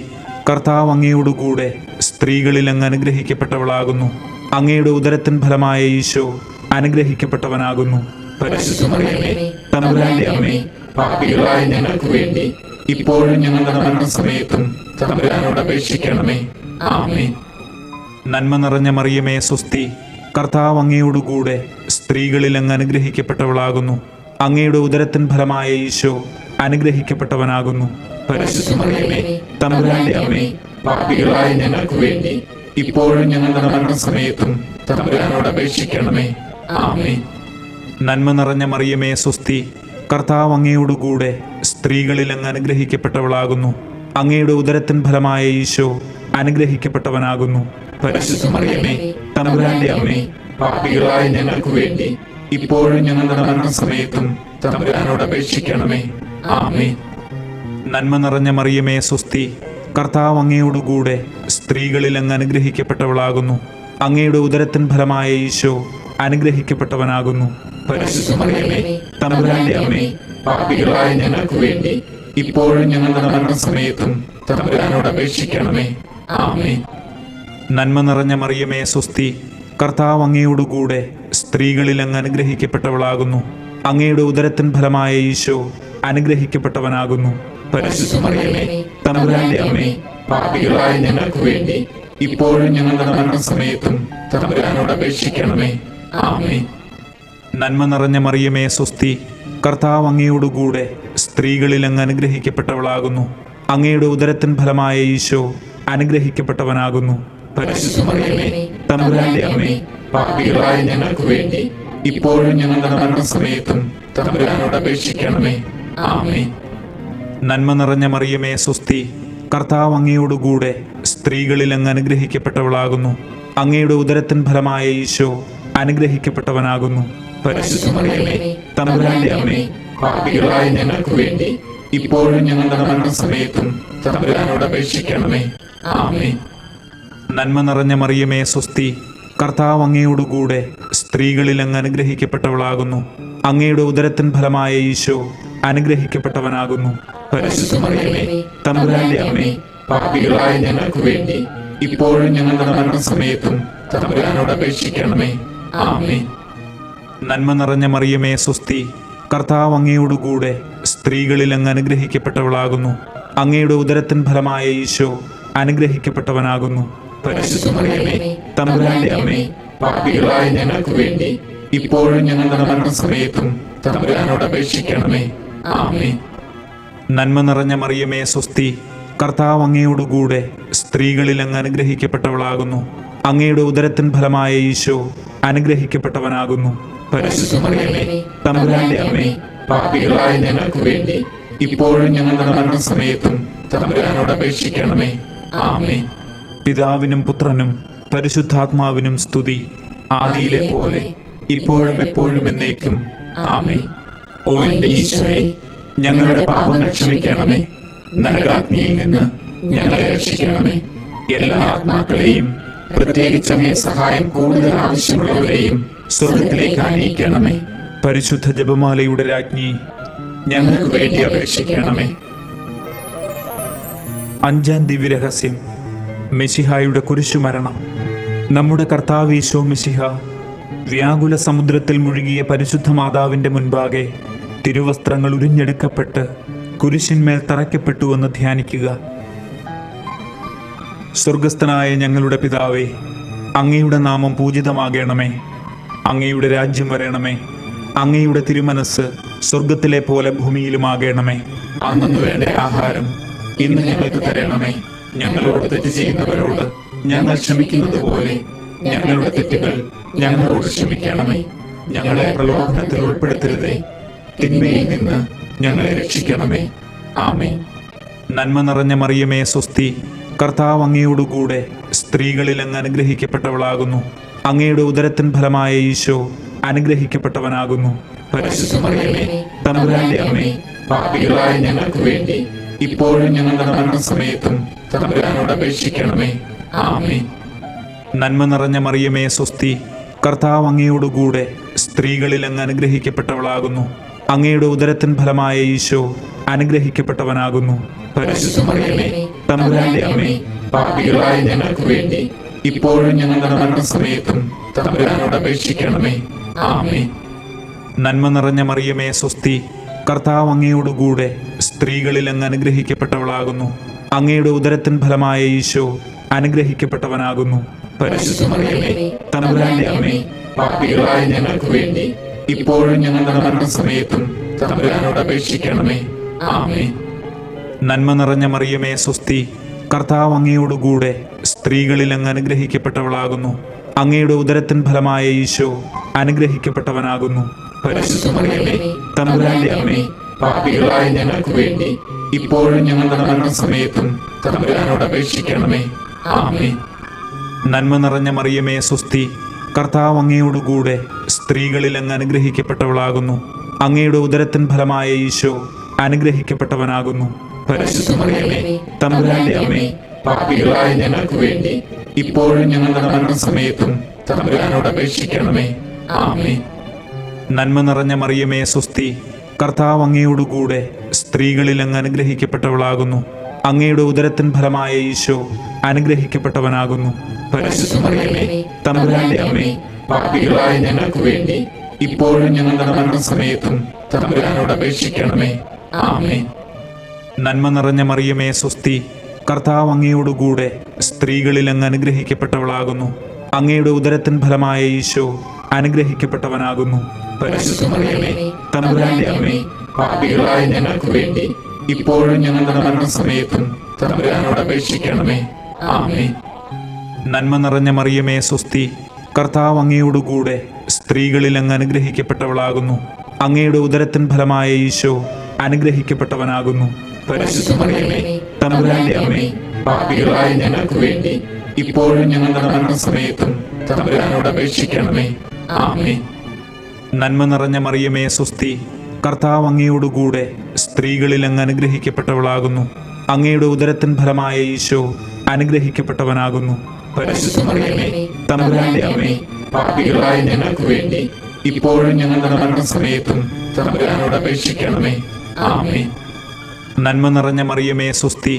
കർത്താവ് അങ്ങയോടുകൂടെ സ്ത്രീകളിൽ അങ്ങ് അനുഗ്രഹിക്കപ്പെട്ടവളാകുന്നു. അങ്ങയുടെ ഉദരത്തിൻ ഫലമായ ഈശോ അനുഗ്രഹിക്കപ്പെട്ടവനാകുന്നു. പരിശുദ്ധ മറിയമേ, തമ്പുരാന്റെ അമ്മേ, പാപികളായ ഞങ്ങൾക്ക് വേണ്ടി ഇപ്പോഴും ഞങ്ങളുടെ മരണസമയത്തും തമ്പുരാനോട് അപേക്ഷിക്കണമേ. ആമേൻ. നന്മ നിറഞ്ഞ മറിയമേ സ്വസ്തി, കർത്താവ് അങ്ങയോടുകൂടെ സ്ത്രീകളിൽ അങ്ങ് അനുഗ്രഹിക്കപ്പെട്ടവളാകുന്നു. അങ്ങയുടെ ഉദരത്തിൻ ഫലമായ ഈശോ അനുഗ്രഹിക്കപ്പെട്ടവനാകുന്നു. പരിശുദ്ധ മറിയമേ, തമ്പുരാന്റെ അമ്മേ, പാപികളായ ഞങ്ങൾക്ക് വേണ്ടി ഇപ്പോഴും ഞങ്ങളുടെ മരണസമയത്തും തമ്പുരാനോട് അപേക്ഷിക്കണമേ. ആമേൻ. നന്മ നിറഞ്ഞ മറിയമേ സ്വസ്തി, കർത്താവ് അങ്ങയോടുകൂടെ സ്ത്രീകളിൽ അങ്ങ് അനുഗ്രഹിക്കപ്പെട്ടവളാകുന്നു. അങ്ങയുടെ ഉദരത്തിൻ ഫലമായ ഈശോ അനുഗ്രഹിക്കപ്പെട്ടവനാകുന്നു. പരിശുദ്ധ മറിയമേ, തമ്പുരാന്റെ അമ്മേ, പാപികളായ ഞങ്ങൾക്ക് വേണ്ടി ഇപ്പോഴും ഞങ്ങളുടെ മരണസമയത്തും തമ്പുരാനോട് അപേക്ഷിക്കണമേ. ആമേൻ. നന്മ നിറഞ്ഞ മറിയമേ സ്വസ്തി, കർത്താവ് അങ്ങയോടുകൂടെ സ്ത്രീകളിൽ അങ്ങ് അനുഗ്രഹിക്കപ്പെട്ടവളാകുന്നു. അങ്ങയുടെ ഉദരത്തിൻ ഫലമായ ഈശോ അനുഗ്രഹിക്കപ്പെട്ടവനാകുന്നു. പരിശുദ്ധ മറിയമേ, തമ്പുരാന്റെ അമ്മേ, പാപികളായ ഞങ്ങൾക്ക് വേണ്ടി ഇപ്പോഴും ഞങ്ങളുടെ മരണസമയത്തും തമ്പുരാനോട് അപേക്ഷിക്കണമേ. ആമേൻ. നന്മ നിറഞ്ഞ മറിയമേ സ്വസ്തി, കർത്താവ് അങ്ങയോടുകൂടെ സ്ത്രീകളിൽ അങ്ങ് അനുഗ്രഹിക്കപ്പെട്ടവളാകുന്നു. അങ്ങയുടെ ഉദരത്തിൻ ഫലമായ ഈശോ അനുഗ്രഹിക്കപ്പെട്ടവനാകുന്നു. പരിശുദ്ധ മറിയമേ, തമ്പുരാന്റെ അമ്മേ, പാപികളായ ഞങ്ങൾക്ക് വേണ്ടി ഇപ്പോഴും ഞങ്ങളുടെ മരണസമയത്തും തമ്പുരാനോട് അപേക്ഷിക്കണമേ. ആമേൻ. നന്മ നിറഞ്ഞ മറിയമേ സ്വസ്തി, കർത്താവ് അങ്ങയോടുകൂടെ സ്ത്രീകളിൽ അങ്ങ് അനുഗ്രഹിക്കപ്പെട്ടവളാകുന്നു. അങ്ങയുടെ ഉദരത്തിൻ ഫലമായ ഈശോ അനുഗ്രഹിക്കപ്പെട്ടവനാകുന്നു. പരിശുദ്ധ മറിയമേ, തമ്പുരാന്റെ അമ്മേ, പാപികളായ ഞങ്ങൾക്ക് വേണ്ടി ഇപ്പോഴും ഞങ്ങളുടെ മരണസമയത്തും തമ്പുരാനോട് അപേക്ഷിക്കണമേ. ആമേൻ. നന്മ നിറഞ്ഞ മറിയമേ സ്വസ്തി, കർത്താവ് അങ്ങയോടുകൂടെ സ്ത്രീകളിൽ അങ്ങ് അനുഗ്രഹിക്കപ്പെട്ടവളാകുന്നു. അങ്ങയുടെ ഉദരത്തിൻ ഫലമായ ഈശോ അനുഗ്രഹിക്കപ്പെട്ടവനാകുന്നു. പരിശുദ്ധ മറിയമേ, തമ്പുരാന്റെ അമ്മേ, പാപികളായ ഞങ്ങൾക്ക് വേണ്ടി ഇപ്പോഴും ഞങ്ങളുടെ മരണസമയത്തും തമ്പുരാനോട് അപേക്ഷിക്കണമേ. ആമേൻ. നന്മ നിറഞ്ഞ മറിയമേ സ്വസ്തി, കർത്താവ് അങ്ങയോടുകൂടെ സ്ത്രീകളിൽ അങ്ങ് അനുഗ്രഹിക്കപ്പെട്ടവളാകുന്നു. അങ്ങയുടെ ഉദരത്തിൻ ഫലമായ ഈശോ അനുഗ്രഹിക്കപ്പെട്ടവനാകുന്നു. പരിശുദ്ധ മറിയമേ, തമ്പുരാന്റെ അമ്മേ, പാപികളായ ഞങ്ങൾക്ക് വേണ്ടി ഇപ്പോഴും ഞങ്ങളുടെ മരണസമയത്തും തമ്പുരാനോട് അപേക്ഷിക്കണമേ. ആമേൻ. നന്മ നിറഞ്ഞ മറിയമേ സ്വസ്തി, കർത്താവ് അങ്ങയോടുകൂടെ സ്ത്രീകളിൽ അങ്ങ് അനുഗ്രഹിക്കപ്പെട്ടവളാകുന്നു. അങ്ങയുടെ ഉദരത്തിൻ ഫലമായ ഈശോ അനുഗ്രഹിക്കപ്പെട്ടവനാകുന്നു. പരിശുദ്ധ മറിയമേ, തമ്പുരാന്റെ അമ്മേ, പാപികളായ ഞങ്ങൾക്ക് വേണ്ടി ഇപ്പോഴും ഞങ്ങളുടെ മരണസമയത്തും തമ്പുരാനോട് അപേക്ഷിക്കണമേ. ആമേൻ. നന്മ നിറഞ്ഞ മറിയമേ സ്വസ്തി, കർത്താവ് അങ്ങയോടുകൂടെ സ്ത്രീകളിൽ അങ്ങ് അനുഗ്രഹിക്കപ്പെട്ടവളാകുന്നു. അങ്ങയുടെ ഉദരത്തിൻ ഫലമായ ഈശോ അനുഗ്രഹിക്കപ്പെട്ടവനാകുന്നു. പരിശുദ്ധ മറിയമേ, തമ്പുരാന്റെ അമ്മേ, പാപികളായ ഞങ്ങൾക്ക് വേണ്ടി ഇപ്പോഴും ഞങ്ങളുടെ മരണസമയത്തും തമ്പുരാനോട് അപേക്ഷിക്കണമേ. ആമേൻ. പിതാവിനും പുത്രനും പരിശുദ്ധാത്മാവിനും സ്തുതി, ആദിയിലെ പോലെ ഇപ്പോഴും എപ്പോഴും എന്നേക്കും. ആമേൻ. ഓ എന്റെ ഈശോയെ, ഞങ്ങളുടെ പാപങ്ങൾ ക്ഷമിക്കണമേ. നരകാഗ്നിയിൽ നിന്ന് ഞങ്ങളെ രക്ഷിക്കണമേ. എല്ലാ ആത്മാക്കളെയും, പ്രത്യേകിച്ച് അങ്ങേ സഹായം കൂടുതൽ ആവശ്യമുള്ളവരെയും സ്വർഗത്തിലേക്ക് ആനയിക്കണമേ. പരിശുദ്ധ ജപമാലയുടെ രാജ്ഞി, ഞങ്ങൾക്ക് വേണ്ടി അപേക്ഷിക്കണമേ. അഞ്ചാം ദിവ്യരഹസ്യം, മെശിഹായുടെ കുരിശുമരണം. നമ്മുടെ കർത്താവ് ഈശോ മെശിഹ വ്യാകുല സമുദ്രത്തിൽ മുഴുകിയ പരിശുദ്ധ മാതാവിന്റെ മുൻപാകെ തിരുവസ്ത്രങ്ങൾ ഉരിഞ്ഞെടുക്കപ്പെട്ട് കുരിശിന്മേൽ തറയ്ക്കപ്പെട്ടുവെന്ന് ധ്യാനിക്കുക. സ്വർഗസ്ഥനായ ഞങ്ങളുടെ പിതാവേ, അങ്ങയുടെ നാമം പൂജിതമാകണമേ. അങ്ങയുടെ രാജ്യം വരണമേ. അങ്ങയുടെ തിരുമനസ് സ്വർഗത്തിലെ പോലെ ഭൂമിയിലുമാകണമേ. അന്നു വേണ്ട ആഹാരം ഇന്ന് ഞങ്ങൾക്ക് തരണമേ. ഞങ്ങളോട് തെറ്റ് ചെയ്യുന്നവരോട് ഞങ്ങൾ ക്ഷമിക്കുന്നത് പോലെ ഞങ്ങളുടെ തെറ്റുകൾ ഞങ്ങളോട് ക്ഷമിക്കണമേ. ഞങ്ങളെ പ്രലോഭനത്തിൽ ഉൾപ്പെടുത്തരുതേ, തിന്മയിൽ നിന്ന് ഞങ്ങളെ രക്ഷിക്കണമേ. ആമേൻ. നന്മ നിറഞ്ഞ മറിയമേ സ്വസ്തി, കർത്താവ് അങ്ങയോടുകൂടെ സ്ത്രീകളിൽ അങ്ങ് അനുഗ്രഹിക്കപ്പെട്ടവളാകുന്നു. അങ്ങയുടെ ഉദരത്തിൻ ഫലമായ ഈശോ അനുഗ്രഹിക്കപ്പെട്ടവനാകുന്നു. പരിശുദ്ധ മറിയമേ, തമ്പുരാന്റെ അമ്മേ, പാപികളായ ഞങ്ങൾക്ക് വേണ്ടി ഇപ്പോഴും ഞങ്ങളുടെ മരണസമയത്തും തമ്പുരാനോട് അപേക്ഷിക്കണമേ. ആമേൻ. നന്മ നിറഞ്ഞ മറിയമേ സ്വസ്തി, കർത്താവ് അങ്ങയോടുകൂടെ സ്ത്രീകളിൽ അങ്ങ് അനുഗ്രഹിക്കപ്പെട്ടവളാകുന്നു. അങ്ങയുടെ ഉദരത്തിൻ ഫലമായ ഈശോ അനുഗ്രഹിക്കപ്പെട്ടവനാകുന്നു. പരിശുദ്ധ മറിയമേ, തമ്പുരാന്റെ അമ്മേ, പാപികളായ ഞങ്ങൾക്ക് വേണ്ടി ഇപ്പോഴും ഞങ്ങളുടെ മരണസമയത്തും തമ്പുരാനോട് അപേക്ഷിക്കണമേ. ആമേൻ. നന്മ നിറഞ്ഞ മറിയമേ സ്വസ്തി, കർത്താവ് അങ്ങയോടുകൂടെ സ്ത്രീകളിൽ അങ്ങ് അനുഗ്രഹിക്കപ്പെട്ടവളാകുന്നു. അങ്ങയുടെ ഉദരത്തിൻ ഫലമായ ഈശോ അനുഗ്രഹിക്കപ്പെട്ടവനാകുന്നു. പരിശുദ്ധ മറിയമേ, തമ്പുരാന്റെ അമ്മേ, പാപികളായ ഞങ്ങൾക്ക് വേണ്ടി ഇപ്പോഴും ഞങ്ങളുടെ മരണസമയത്തും തമ്പുരാനോട് അപേക്ഷിക്കണമേ. ആമേൻ. നന്മ നിറഞ്ഞ മറിയമേ സ്വസ്തി, കർത്താവ് അങ്ങയോടുകൂടെ സ്ത്രീകളിൽ അങ്ങ് അനുഗ്രഹിക്കപ്പെട്ടവളാകുന്നു. അങ്ങയുടെ ഉദരത്തിൻ ഫലമായ ഈശോ അനുഗ്രഹിക്കപ്പെട്ടവനാകുന്നു. പരിശുദ്ധ മറിയമേ, തമ്പുരാന്റെ അമ്മേ, പാപികളായ ഞങ്ങൾക്ക് വേണ്ടി ഇപ്പോഴും ഞങ്ങളുടെ മരണസമയത്തും തമ്പുരാനോട് അപേക്ഷിക്കണമേ. ആമേൻ. നന്മ നിറഞ്ഞ മറിയമേ സ്വസ്തി, കർത്താവ് അങ്ങയോടുകൂടെ സ്ത്രീകളിൽ അങ്ങ് അനുഗ്രഹിക്കപ്പെട്ടവളാകുന്നു. അങ്ങയുടെ ഉദരത്തിൻ ഫലമായ ഈശോ അനുഗ്രഹിക്കപ്പെട്ടവനാകുന്നു. പരിശുദ്ധ മറിയമേ, തമ്പുരാന്റെ അമ്മേ, പാപികളായ ഞങ്ങൾക്ക് വേണ്ടി ഇപ്പോഴും ഞങ്ങളുടെ മരണസമയത്തും തമ്പുരാനോട് അപേക്ഷിക്കണമേ. ആമേൻ. നന്മ നിറഞ്ഞ മറിയമേ സ്വസ്തി, കർത്താവ് അങ്ങയോടുകൂടെ സ്ത്രീകളിൽ അങ്ങ് അനുഗ്രഹിക്കപ്പെട്ടവളാകുന്നു. അങ്ങയുടെ ഉദരത്തിൻ ഫലമായ ഈശോ അനുഗ്രഹിക്കപ്പെട്ടവനാകുന്നു. പരിശുദ്ധ മറിയമേ, തമ്പുരാന്റെ അമ്മേ, പാപികളായ ഞങ്ങൾക്ക് വേണ്ടി ഇപ്പോഴും ഞങ്ങളുടെ മരണസമയത്തും തമ്പുരാനോട് അപേക്ഷിക്കണമേ. ആമേൻ. നന്മ നിറഞ്ഞ മറിയമേ സ്വസ്തി, കർത്താവ് അങ്ങയോടുകൂടെ സ്ത്രീകളിൽ അങ്ങ് അനുഗ്രഹിക്കപ്പെട്ടവളാകുന്നു. അങ്ങയുടെ ഉദരത്തിൻ ഫലമായ ഈശോ അനുഗ്രഹിക്കപ്പെട്ടവനാകുന്നു. പരിശുദ്ധ മറിയമേ, തമ്പുരാന്റെ അമ്മേ, പാപികളായ ഞങ്ങൾക്ക് വേണ്ടി ഇപ്പോഴും ഞങ്ങളുടെ മരണസമയത്തും തമ്പുരാനോട് അപേക്ഷിക്കണമേ. ആമേൻ. നന്മ നിറഞ്ഞ മറിയമേ സ്വസ്തി, കർത്താവ് അങ്ങയോടുകൂടെ സ്ത്രീകളിൽ അങ്ങ് അനുഗ്രഹിക്കപ്പെട്ടവളാകുന്നു. അങ്ങയുടെ ഉദരത്തിൻ ഫലമായ ഈശോ അനുഗ്രഹിക്കപ്പെട്ടവനാകുന്നു. പരിശുദ്ധ മറിയമേ, തമ്പുരാന്റെ അമ്മേ, പാപികളായ ഞങ്ങൾക്ക് വേണ്ടി ഇപ്പോഴും ഞങ്ങളുടെ മരണസമയത്തും തമ്പുരാനോട് അപേക്ഷിക്കണമേ. ആമേൻ. നന്മ നിറഞ്ഞ മറിയമേ സ്വസ്തി, കർത്താവ് അങ്ങയോടുകൂടെ സ്ത്രീകളിൽ അങ്ങ് അനുഗ്രഹിക്കപ്പെട്ടവളാകുന്നു. അങ്ങയുടെ ഉദരത്തിൻ ഫലമായ ഈശോ അനുഗ്രഹിക്കപ്പെട്ടവനാകുന്നു. പരിശുദ്ധ മറിയമേ, തമ്പുരാന്റെ അമ്മേ, പാപികളായ ഞങ്ങൾക്ക് വേണ്ടി ഇപ്പോഴും ഞങ്ങളുടെ മരണസമയത്തും തമ്പുരാനോട് അപേക്ഷിക്കണമേ. ആമേൻ. നന്മ നിറഞ്ഞ മറിയമേ സ്വസ്തി,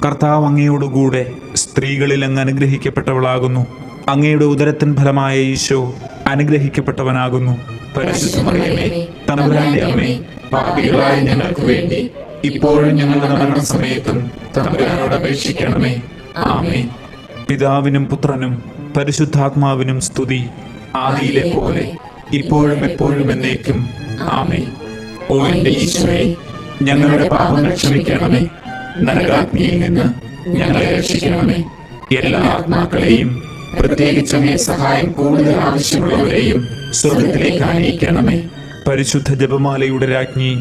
കർത്താവ് അങ്ങയോടുകൂടെ സ്ത്രീകളിൽ അങ്ങ് അനുഗ്രഹിക്കപ്പെട്ടവളാകുന്നു. അങ്ങയുടെ ഉദരത്തിൻ ഫലമായ ഈശോ അനുഗ്രഹിക്കപ്പെട്ടവനാകുന്നു. പരിശുദ്ധ മറിയമേ, തമ്പുരാന്റെ അമ്മേ, പാപികളായ ഞങ്ങൾക്ക് വേണ്ടി ഇപ്പോഴും ഞങ്ങളുടെ മരണസമയത്തും തമ്പുരാനോട് അപേക്ഷിക്കണമേ. ആമേൻ. പിതാവിനും പുത്രനും പരിശുദ്ധാത്മാവിനും സ്തുതി, ആദിയിലെ പോലെ ഇപ്പോഴും എപ്പോഴും എന്നേക്കും. ആമേൻ. ഓ എന്റെ ഈശോയെ, ഞങ്ങളുടെ പാപങ്ങൾ ക്ഷമിക്കണമേ. നരകാഗ്നിയിൽ നിന്ന് ഞങ്ങളെ രക്ഷിക്കണമേ. എല്ലാ ആത്മാക്കളെയും, പ്രത്യേകിച്ച് അങ്ങേ സഹായം കൂടുതൽ ആവശ്യമുള്ളവരെയും സ്വർഗത്തിലേക്ക് ആനയിക്കണമേ. പരിശുദ്ധ ജപമാലയുടെ രാജ്ഞി,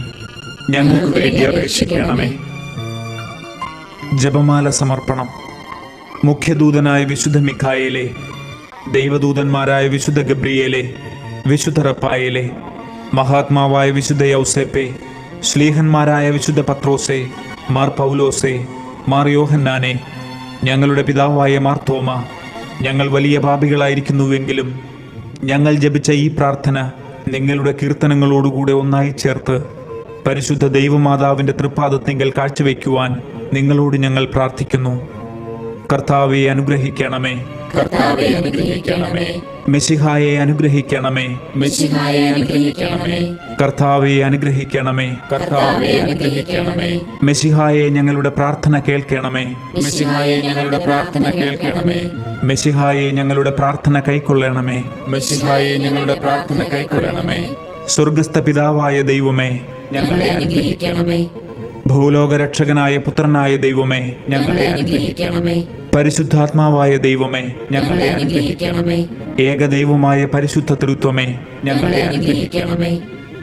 ഞങ്ങൾക്ക് വേണ്ടി അപേക്ഷിക്കണമേ. ജപമാല സമർപ്പണം. മുഖ്യദൂതനായ വിശുദ്ധ മിഖായേലെ, ദൈവദൂതന്മാരായ വിശുദ്ധ ഗബ്രിയേലെ, വിശുദ്ധ റഫായേലെ, മഹാത്മാവായ വിശുദ്ധ യൗസേപ്പെ, ശ്ലീഹന്മാരായ വിശുദ്ധ പത്രോസെ, മാർ പൗലോസെ, മാർ യോഹന്നാനെ, ഞങ്ങളുടെ പിതാവായ മാർ തോമ, ഞങ്ങൾ വലിയ പാപികളായിരിക്കുന്നുവെങ്കിലും ഞങ്ങൾ ജപിച്ച ഈ പ്രാർത്ഥന നിങ്ങളുടെ കീർത്തനങ്ങളോടുകൂടെ ഒന്നായി ചേർത്ത് പരിശുദ്ധ ദൈവമാതാവിൻ്റെ തൃപ്പാദത്തിങ്കൽ കാഴ്ചവെക്കുവാൻ നിങ്ങളോട് ഞങ്ങൾ പ്രാർത്ഥിക്കുന്നു. കർത്താവെ അനുഗ്രഹിക്കണമേ. കർത്താവേ അനുഗ്രഹിക്കണമേ. മെശിഹായെ അനുഗ്രഹിക്കണമേ. മെശിഹായെ അനുഗ്രഹിക്കണമേ. കർത്താവെ അനുഗ്രഹിക്കണമേ. കർത്താവേ അനുഗ്രഹിക്കണമേ. മെശിഹായെ ഞങ്ങളുടെ പ്രാർത്ഥന കേൾക്കണമേ. മെശിഹായെ ഞങ്ങളുടെ പ്രാർത്ഥന കേൾക്കണമേ. മെശിഹായെ ഞങ്ങളുടെ പ്രാർത്ഥന കൈക്കൊള്ളണമേ. മെശിഹായെ ഞങ്ങളുടെ പ്രാർത്ഥന കൈക്കൊള്ളണമേ. സ്വർഗസ്ഥ പിതാവായ ദൈവമേ, ഞങ്ങളെ അനുഗ്രഹിക്കണമേ. ഭൂലോകരക്ഷകനായ പുത്രനായ ദൈവമേ, ഞങ്ങളെ അനുഗ്രഹിക്കണമേ. പരിശുദ്ധാത്മാവായ ദൈവമേ, ഞങ്ങളെ അനുഗ്രഹിക്കണമേ. ഏകദൈവമായ പരിശുദ്ധ തൃത്വമേ, ഞങ്ങളെ അനുഗ്രഹിക്കണമേ.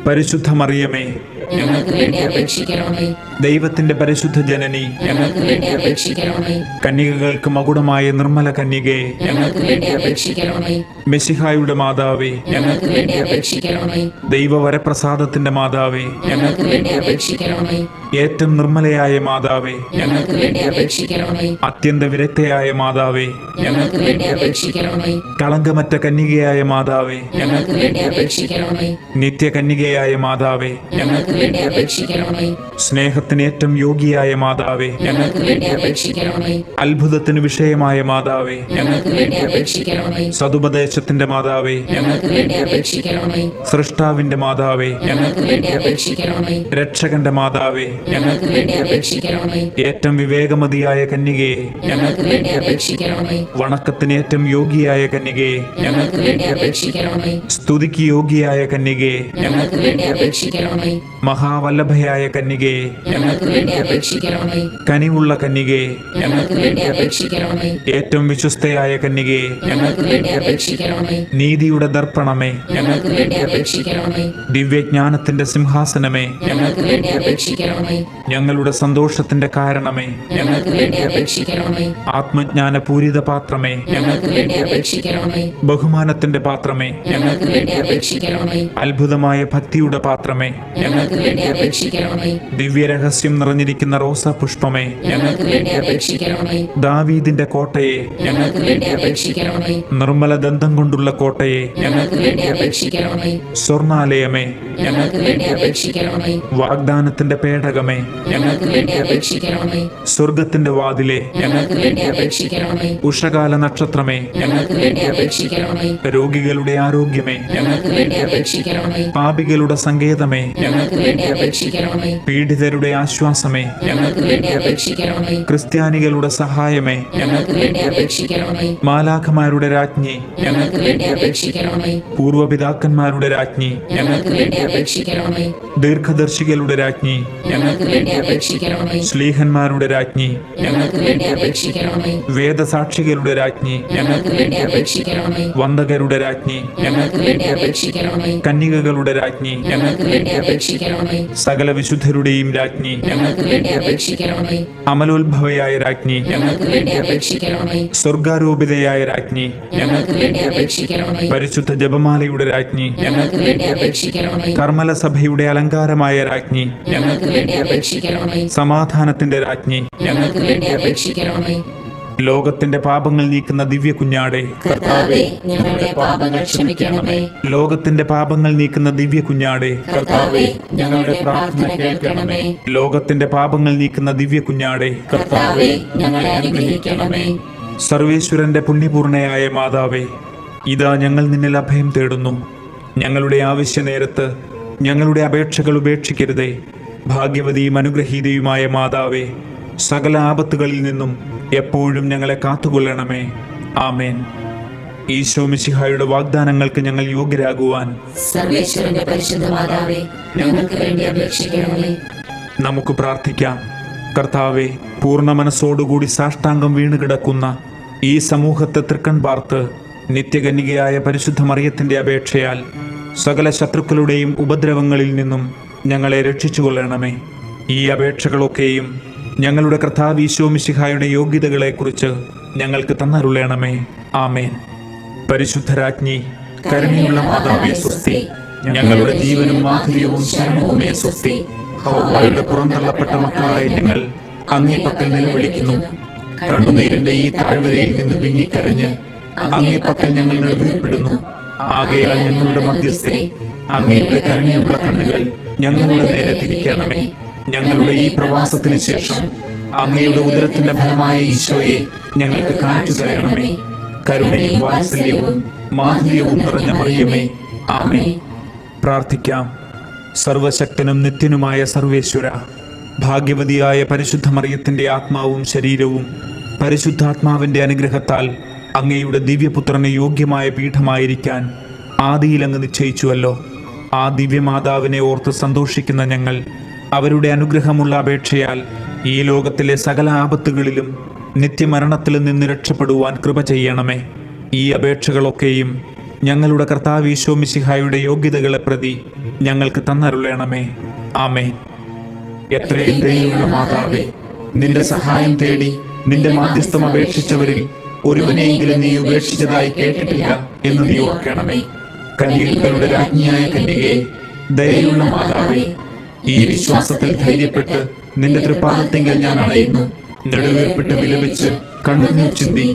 പരിശുദ്ധ മറിയമേ, ഞങ്ങൾക്ക് വേണ്ടി അപേക്ഷിക്കണമേ. ദൈവത്തിന്റെ പരിശുദ്ധ ജനനി, ഞങ്ങൾക്ക് വേണ്ടി അപേക്ഷിക്കണമേ. കന്യകകൾക്ക് മകുടമായ നിർമ്മല കന്യകേ, ഞങ്ങൾക്ക് വേണ്ടി അപേക്ഷിക്കണമേ. മെശിഹായുടെ മാതാവേ, ഞങ്ങൾക്ക് വേണ്ടി അപേക്ഷിക്കണമേ. ദൈവവരപ്രസാദത്തിന്റെ മാതാവേ, ഞങ്ങൾക്ക് വേണ്ടി അപേക്ഷിക്കണമേ. ഏറ്റവും നിർമ്മലയായ മാതാവേ, ഞങ്ങൾക്ക് വേണ്ടി അപേക്ഷിക്കണമേ. അത്യന്ത വിരക്തയായ മാതാവേ, ഞങ്ങൾക്ക് വേണ്ടി അപേക്ഷിക്കണമേ. കളങ്കമറ്റ കന്യകയായ മാതാവേ, ഞങ്ങൾക്ക് വേണ്ടി അപേക്ഷിക്കണമേ. നിത്യകന്യകയായ മാതാവേ, ഞങ്ങൾക്ക് വേണ്ടി അപേക്ഷിക്കണമേ. സ്നേഹത്തിന് ഏറ്റവും യോഗ്യയായ മാതാവേ, ഞങ്ങൾക്ക് വേണ്ടി അപേക്ഷിക്കണമേ. അത്ഭുതത്തിന് വിഷയമായ മാതാവേ, ഞങ്ങൾക്ക് വേണ്ടി അപേക്ഷിക്കണമേ. സതുപദേശത്തിന്റെ മാതാവേ, ഞങ്ങൾക്ക് വേണ്ടി അപേക്ഷിക്കണമേ. സൃഷ്ടാവിന്റെ മാതാവേ, ഞങ്ങൾക്ക് വേണ്ടി അപേക്ഷിക്കണമേ. രക്ഷകന്റെ മാതാവേ, ഞങ്ങൾക്ക് വേണ്ടി അപേക്ഷിക്കണമേ. ഏറ്റവും വിവേകമതിയായ കന്യകയെ, ഞങ്ങൾക്ക് വേണ്ടി അപേക്ഷിക്കണമേ. വണക്കത്തിന് ഏറ്റവും യോഗ്യയായ കന്യകയെ, ഞങ്ങൾക്ക് വേണ്ടി അപേക്ഷിക്കണമേ. സ്തുതിക്ക് യോഗ്യയായ കന്യകയെ, ഞങ്ങൾക്ക് വേണ്ടി അപേക്ഷിക്കണമേ. മഹാവല്ലഭയായ കന്യകയെ, ഞങ്ങൾക്ക് വേണ്ടി അപേക്ഷിക്കണമേ. കനിവുള്ള കന്യകയെ, ഞങ്ങൾക്ക് വേണ്ടി അപേക്ഷിക്കണമേ. ഏറ്റവും വിശ്വസ്തയായ കന്യകയെ, ഞങ്ങൾക്ക് വേണ്ടി അപേക്ഷിക്കണമേ. നീതിയുടെ ദർപ്പണമേ, ഞങ്ങൾക്ക് വേണ്ടി അപേക്ഷിക്കണമേ. ദിവ്യജ്ഞാനത്തിന്റെ സിംഹാസനമേ, ഞങ്ങൾക്ക് വേണ്ടി അപേക്ഷിക്കണമേ. ഞങ്ങളുടെ സന്തോഷത്തിന്റെ കാരണമേ, ഞങ്ങൾക്ക് വേണ്ടി അപേക്ഷിക്കണമേ. ആത്മജ്ഞാന പൂരിത പാത്രമേ, ഞങ്ങൾക്ക് വേണ്ടി അപേക്ഷിക്കണമേ. ബഹുമാനത്തിന്റെ പാത്രമേ, ഞങ്ങൾക്ക് വേണ്ടി അപേക്ഷിക്കണമേ. അത്ഭുതമായ ഭക്തിയുടെ പാത്രമേ, ഞങ്ങൾക്ക് വേണ്ടി അപേക്ഷിക്കണമേ. ദിവ്യരഹസ്യം നിറഞ്ഞിരിക്കുന്ന റോസാ പുഷ്പമേ, ഞങ്ങൾക്ക് വേണ്ടി അപേക്ഷിക്കണമേ. ദാവീദിന്റെ കോട്ടയെ, ഞങ്ങൾക്ക് വേണ്ടി അപേക്ഷിക്കണമേ. നിർമ്മല ദന്തം കൊണ്ടുള്ള കോട്ടയെ, ഞങ്ങൾക്ക് വേണ്ടി അപേക്ഷിക്കണമേ. സ്വർണാലയമേ, ഞങ്ങൾക്ക് വേണ്ടി അപേക്ഷിക്കണമേ. വാഗ്ദാനത്തിന്റെ പേടകമേ, ഞങ്ങൾക്ക് വേണ്ടി അപേക്ഷിക്കണമേ. സ്വർഗത്തിന്റെ വാതിലെ, ഞങ്ങൾക്ക് വേണ്ടി അപേക്ഷിക്കണമേ. ഉഷകാല നക്ഷത്രമേ, ഞങ്ങൾക്ക് വേണ്ടി അപേക്ഷിക്കണമേ. രോഗികളുടെ ആരോഗ്യമേ, ഞങ്ങൾക്ക് വേണ്ടി അപേക്ഷിക്കണമേ. പാപികളുടെ സങ്കേതമേ, ഞങ്ങൾക്ക് വേണ്ടി അപേക്ഷിക്കണമേ. പീഡിതരുടെ ആശ്വാസമേ, ഞങ്ങൾക്ക് വേണ്ടി അപേക്ഷിക്കണമേ. ക്രിസ്ത്യാനികളുടെ സഹായമേ, ഞങ്ങൾക്ക് വേണ്ടി അപേക്ഷിക്കണമേ. മാലാഖമാരുടെ രാജ്ഞി, ഞങ്ങൾക്ക് വേണ്ടി അപേക്ഷിക്കണമേ. പൂർവപിതാക്കന്മാരുടെ രാജ്ഞി, ഞങ്ങൾക്ക് വേണ്ടി അപേക്ഷിക്കണമേ. ദീർഘദർശികളുടെ രാജ്ഞി, ഞങ്ങൾക്ക് വേണ്ടി അപേക്ഷിക്കണമേ. ശ്ലീഹന്മാരുടെ രാജ്ഞി, ഞങ്ങൾക്ക് വേണ്ടി അപേക്ഷിക്കണമേ. വേദസാക്ഷികളുടെ രാജ്ഞി, ഞങ്ങൾക്ക് വേണ്ടി അപേക്ഷിക്കണമേ. വന്ദകരുടെ രാജ്ഞി, ഞങ്ങൾക്ക് വേണ്ടി അപേക്ഷിക്കണമേ. കന്യകകളുടെ രാജ്ഞി, ഞങ്ങൾക്ക് വേണ്ടി അപേക്ഷിക്കണമേ. സകല വിശുദ്ധരുടെയും രാജ്ഞി, ഞങ്ങൾക്ക് വേണ്ടി അപേക്ഷിക്കണമേ. അമലോത്ഭവയായ രാജ്ഞി, ഞങ്ങൾക്ക് വേണ്ടി അപേക്ഷിക്കണമേ. സ്വർഗാരോപിതയായ രാജ്ഞി, ഞങ്ങൾക്ക് വേണ്ടി അപേക്ഷിക്കണമേ. പരിശുദ്ധ ജപമാലയുടെ രാജ്ഞി, ഞങ്ങൾക്ക് വേണ്ടി അപേക്ഷിക്കണമേ. കർമ്മല സഭയുടെ അലങ്കാരമായ രാജ്ഞി, ഞങ്ങൾക്ക് വേണ്ടി അപേക്ഷിക്കണമേ. സമാധാനത്തിന്റെ രാജ്ഞി, ഞങ്ങൾക്ക് വേണ്ടി അപേക്ഷിക്കണമേ. ലോകത്തിന്റെ പാപങ്ങൾ നീക്കുന്ന ദിവ്യ കുഞ്ഞാടേ, കർത്താവേ, ഞങ്ങളുടെ പാപങ്ങൾ ക്ഷമിക്കണമേ. ലോകത്തിന്റെ പാപങ്ങൾ നീക്കുന്ന ദിവ്യ കുഞ്ഞാടേ, കർത്താവേ, ഞങ്ങളുടെ പ്രാർത്ഥന കേൾക്കണമേ. ലോകത്തിന്റെ പാപങ്ങൾ നീക്കുന്ന ദിവ്യ കുഞ്ഞാടേ, കർത്താവേ, ഞങ്ങളെ അനുഗ്രഹിക്കണമേ. സർവേശ്വരന്റെ പുണ്യപൂർണയായ മാതാവേ, ഇതാ ഞങ്ങൾ നിന്നിൽ അഭയം തേടുന്നു. ഞങ്ങളുടെ ആവശ്യ നേരത്ത് ഞങ്ങളുടെ അപേക്ഷകൾ ഉപേക്ഷിക്കരുതേ. ഭാഗ്യവതിയും അനുഗ്രഹീതയുമായ മാതാവേ, സകല ആപത്തുകളിൽ നിന്നും എപ്പോഴും ഞങ്ങളെ കാത്തുകൊള്ളണമേ. ആമേൻ. ഈശോ മിശിഹായുടെ വാഗ്ദാനങ്ങൾക്ക് ഞങ്ങൾ യോഗ്യരാകുവാൻ സർവേശ്വരന്റെ പരിശുദ്ധ മാതാവേ, ഞങ്ങൾക്ക് വേണ്ടി അപേക്ഷിക്കണമേ. നമുക്ക് പ്രാർത്ഥിക്കാം. കർത്താവെ, പൂർണ്ണ മനസ്സോടുകൂടി സാഷ്ടാംഗം വീണുകിടക്കുന്ന ഈ സമൂഹത്തെ തൃക്കൺ പാർത്ത് നിത്യകന്യകയായ പരിശുദ്ധ മറിയത്തിന്റെ അപേക്ഷയാൽ സകല ശത്രുക്കളുടെയും ഉപദ്രവങ്ങളിൽ നിന്നും ഞങ്ങളെ രക്ഷിച്ചുകൊള്ളണമേ. ഈ അപേക്ഷകളൊക്കെയും ഞങ്ങളുടെ കർത്താവ് ഈശോ മിശിഹായുടെ യോഗ്യതകളെക്കുറിച്ച് ഞങ്ങൾക്ക് തന്നരുളണമേ. ആമേൻ. പരിശുദ്ധരാജ്ഞി, കരുണയുള്ള മാതാവേ സ്വസ്തി. ഞങ്ങളുടെ ജീവനും മാധുര്യവും ശരണവുമേ സ്വസ്തി. ഹവ്വായുടെ പുറന്തള്ളപ്പെട്ട മക്കളായ ഞങ്ങൾ അങ്ങേ പക്കൽ നിലവിളിക്കുന്നു. കണ്ണുനീരിന്റെ ഈ താഴ്വരയിൽ നിന്ന് വിങ്ങിക്കരഞ്ഞ് അങ്ങേ പക്കൽ ഞങ്ങൾ നിലവിളിപ്പെടുന്നു. ആകയാൽ ഞങ്ങളുടെ മധ്യസ്ഥെ, അങ്ങയുടെ കരുണയുള്ള കണ്ണുകൾ ഞങ്ങളുടെ നേരെ തിരിക്കണമേ. ഞങ്ങളുടെ ഈ പ്രവാസത്തിന് ശേഷം അങ്ങയുടെ ഉദരത്തിന്റെ ഫലമായ ഈശോയെ ഞങ്ങൾക്ക് കാണിച്ചു തരണമേ. കരുണയും വാത്സല്യവും മാധുര്യവും നിറഞ്ഞ മറിയമേ, ആമേൻ. പ്രാർത്ഥിക്കാം. സർവശക്തനും നിത്യനുമായ സർവേശ്വര, ഭാഗ്യവതിയായ പരിശുദ്ധ മറിയത്തിന്റെ ആത്മാവും ശരീരവും പരിശുദ്ധാത്മാവിന്റെ അനുഗ്രഹത്താൽ അങ്ങയുടെ ദിവ്യപുത്രന് യോഗ്യമായ പീഠമായിരിക്കാൻ ആദിയിൽ അങ്ങ് നിശ്ചയിച്ചുവല്ലോ. ആ ദിവ്യമാതാവിനെ ഓർത്ത് സന്തോഷിക്കുന്ന ഞങ്ങൾ അവരുടെ അനുഗ്രഹമുള്ള അപേക്ഷയാൽ ഈ ലോകത്തിലെ സകല ആപത്തുകളിലും നിത്യമരണത്തിലും നിന്ന് രക്ഷപ്പെടുവാൻ കൃപ ചെയ്യണമേ. ഈ അപേക്ഷകളൊക്കെയും ഞങ്ങളുടെ കർത്താവ് ഈശോ മിശിഹായുടെ യോഗ്യതകളെ പ്രതി ഞങ്ങൾക്ക് തന്നരുളണമേ. ആമേൻ. എത്രയും ദയയുള്ള മാതാവേ, നിന്റെ സഹായം തേടി നിന്റെ മാധ്യസ്ഥം അപേക്ഷിച്ചവരിൽ ഒരുവനെയെങ്കിലും നീ ഉപേക്ഷിച്ചതായി കേട്ടിട്ടില്ല എന്ന് നീ ഓർക്കണമേ. കന്യകകളുടെ രാജ്ഞിയായ കന്യകയെ, ദയയുള്ള മാതാവേ, ഈ വിശ്വാസത്തിൽ ധൈര്യപ്പെട്ട് നിന്റെ തൃപ്പാദത്തെങ്കിൽ ഞാൻ അണയുന്നു. നെടുവേർപ്പെട്ട് വിലപിച്ച് കണ്ണുനീർ ചിന്തി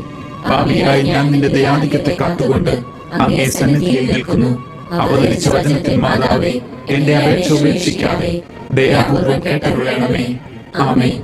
പാപിയായി ഞാൻ നിന്റെ ദയാധിക്യത്തെ കാത്തുകൊണ്ട് അങ്ങേ സന്നിധിയിൽ നിൽക്കുന്നു. അവതരിച്ച വചനത്തിൽ മാതാവേ, എന്റെ അപേക്ഷ ഉപേക്ഷിക്കാതെ ദയാപൂർവം കേട്ടരുളണമേ. ആമേൻ.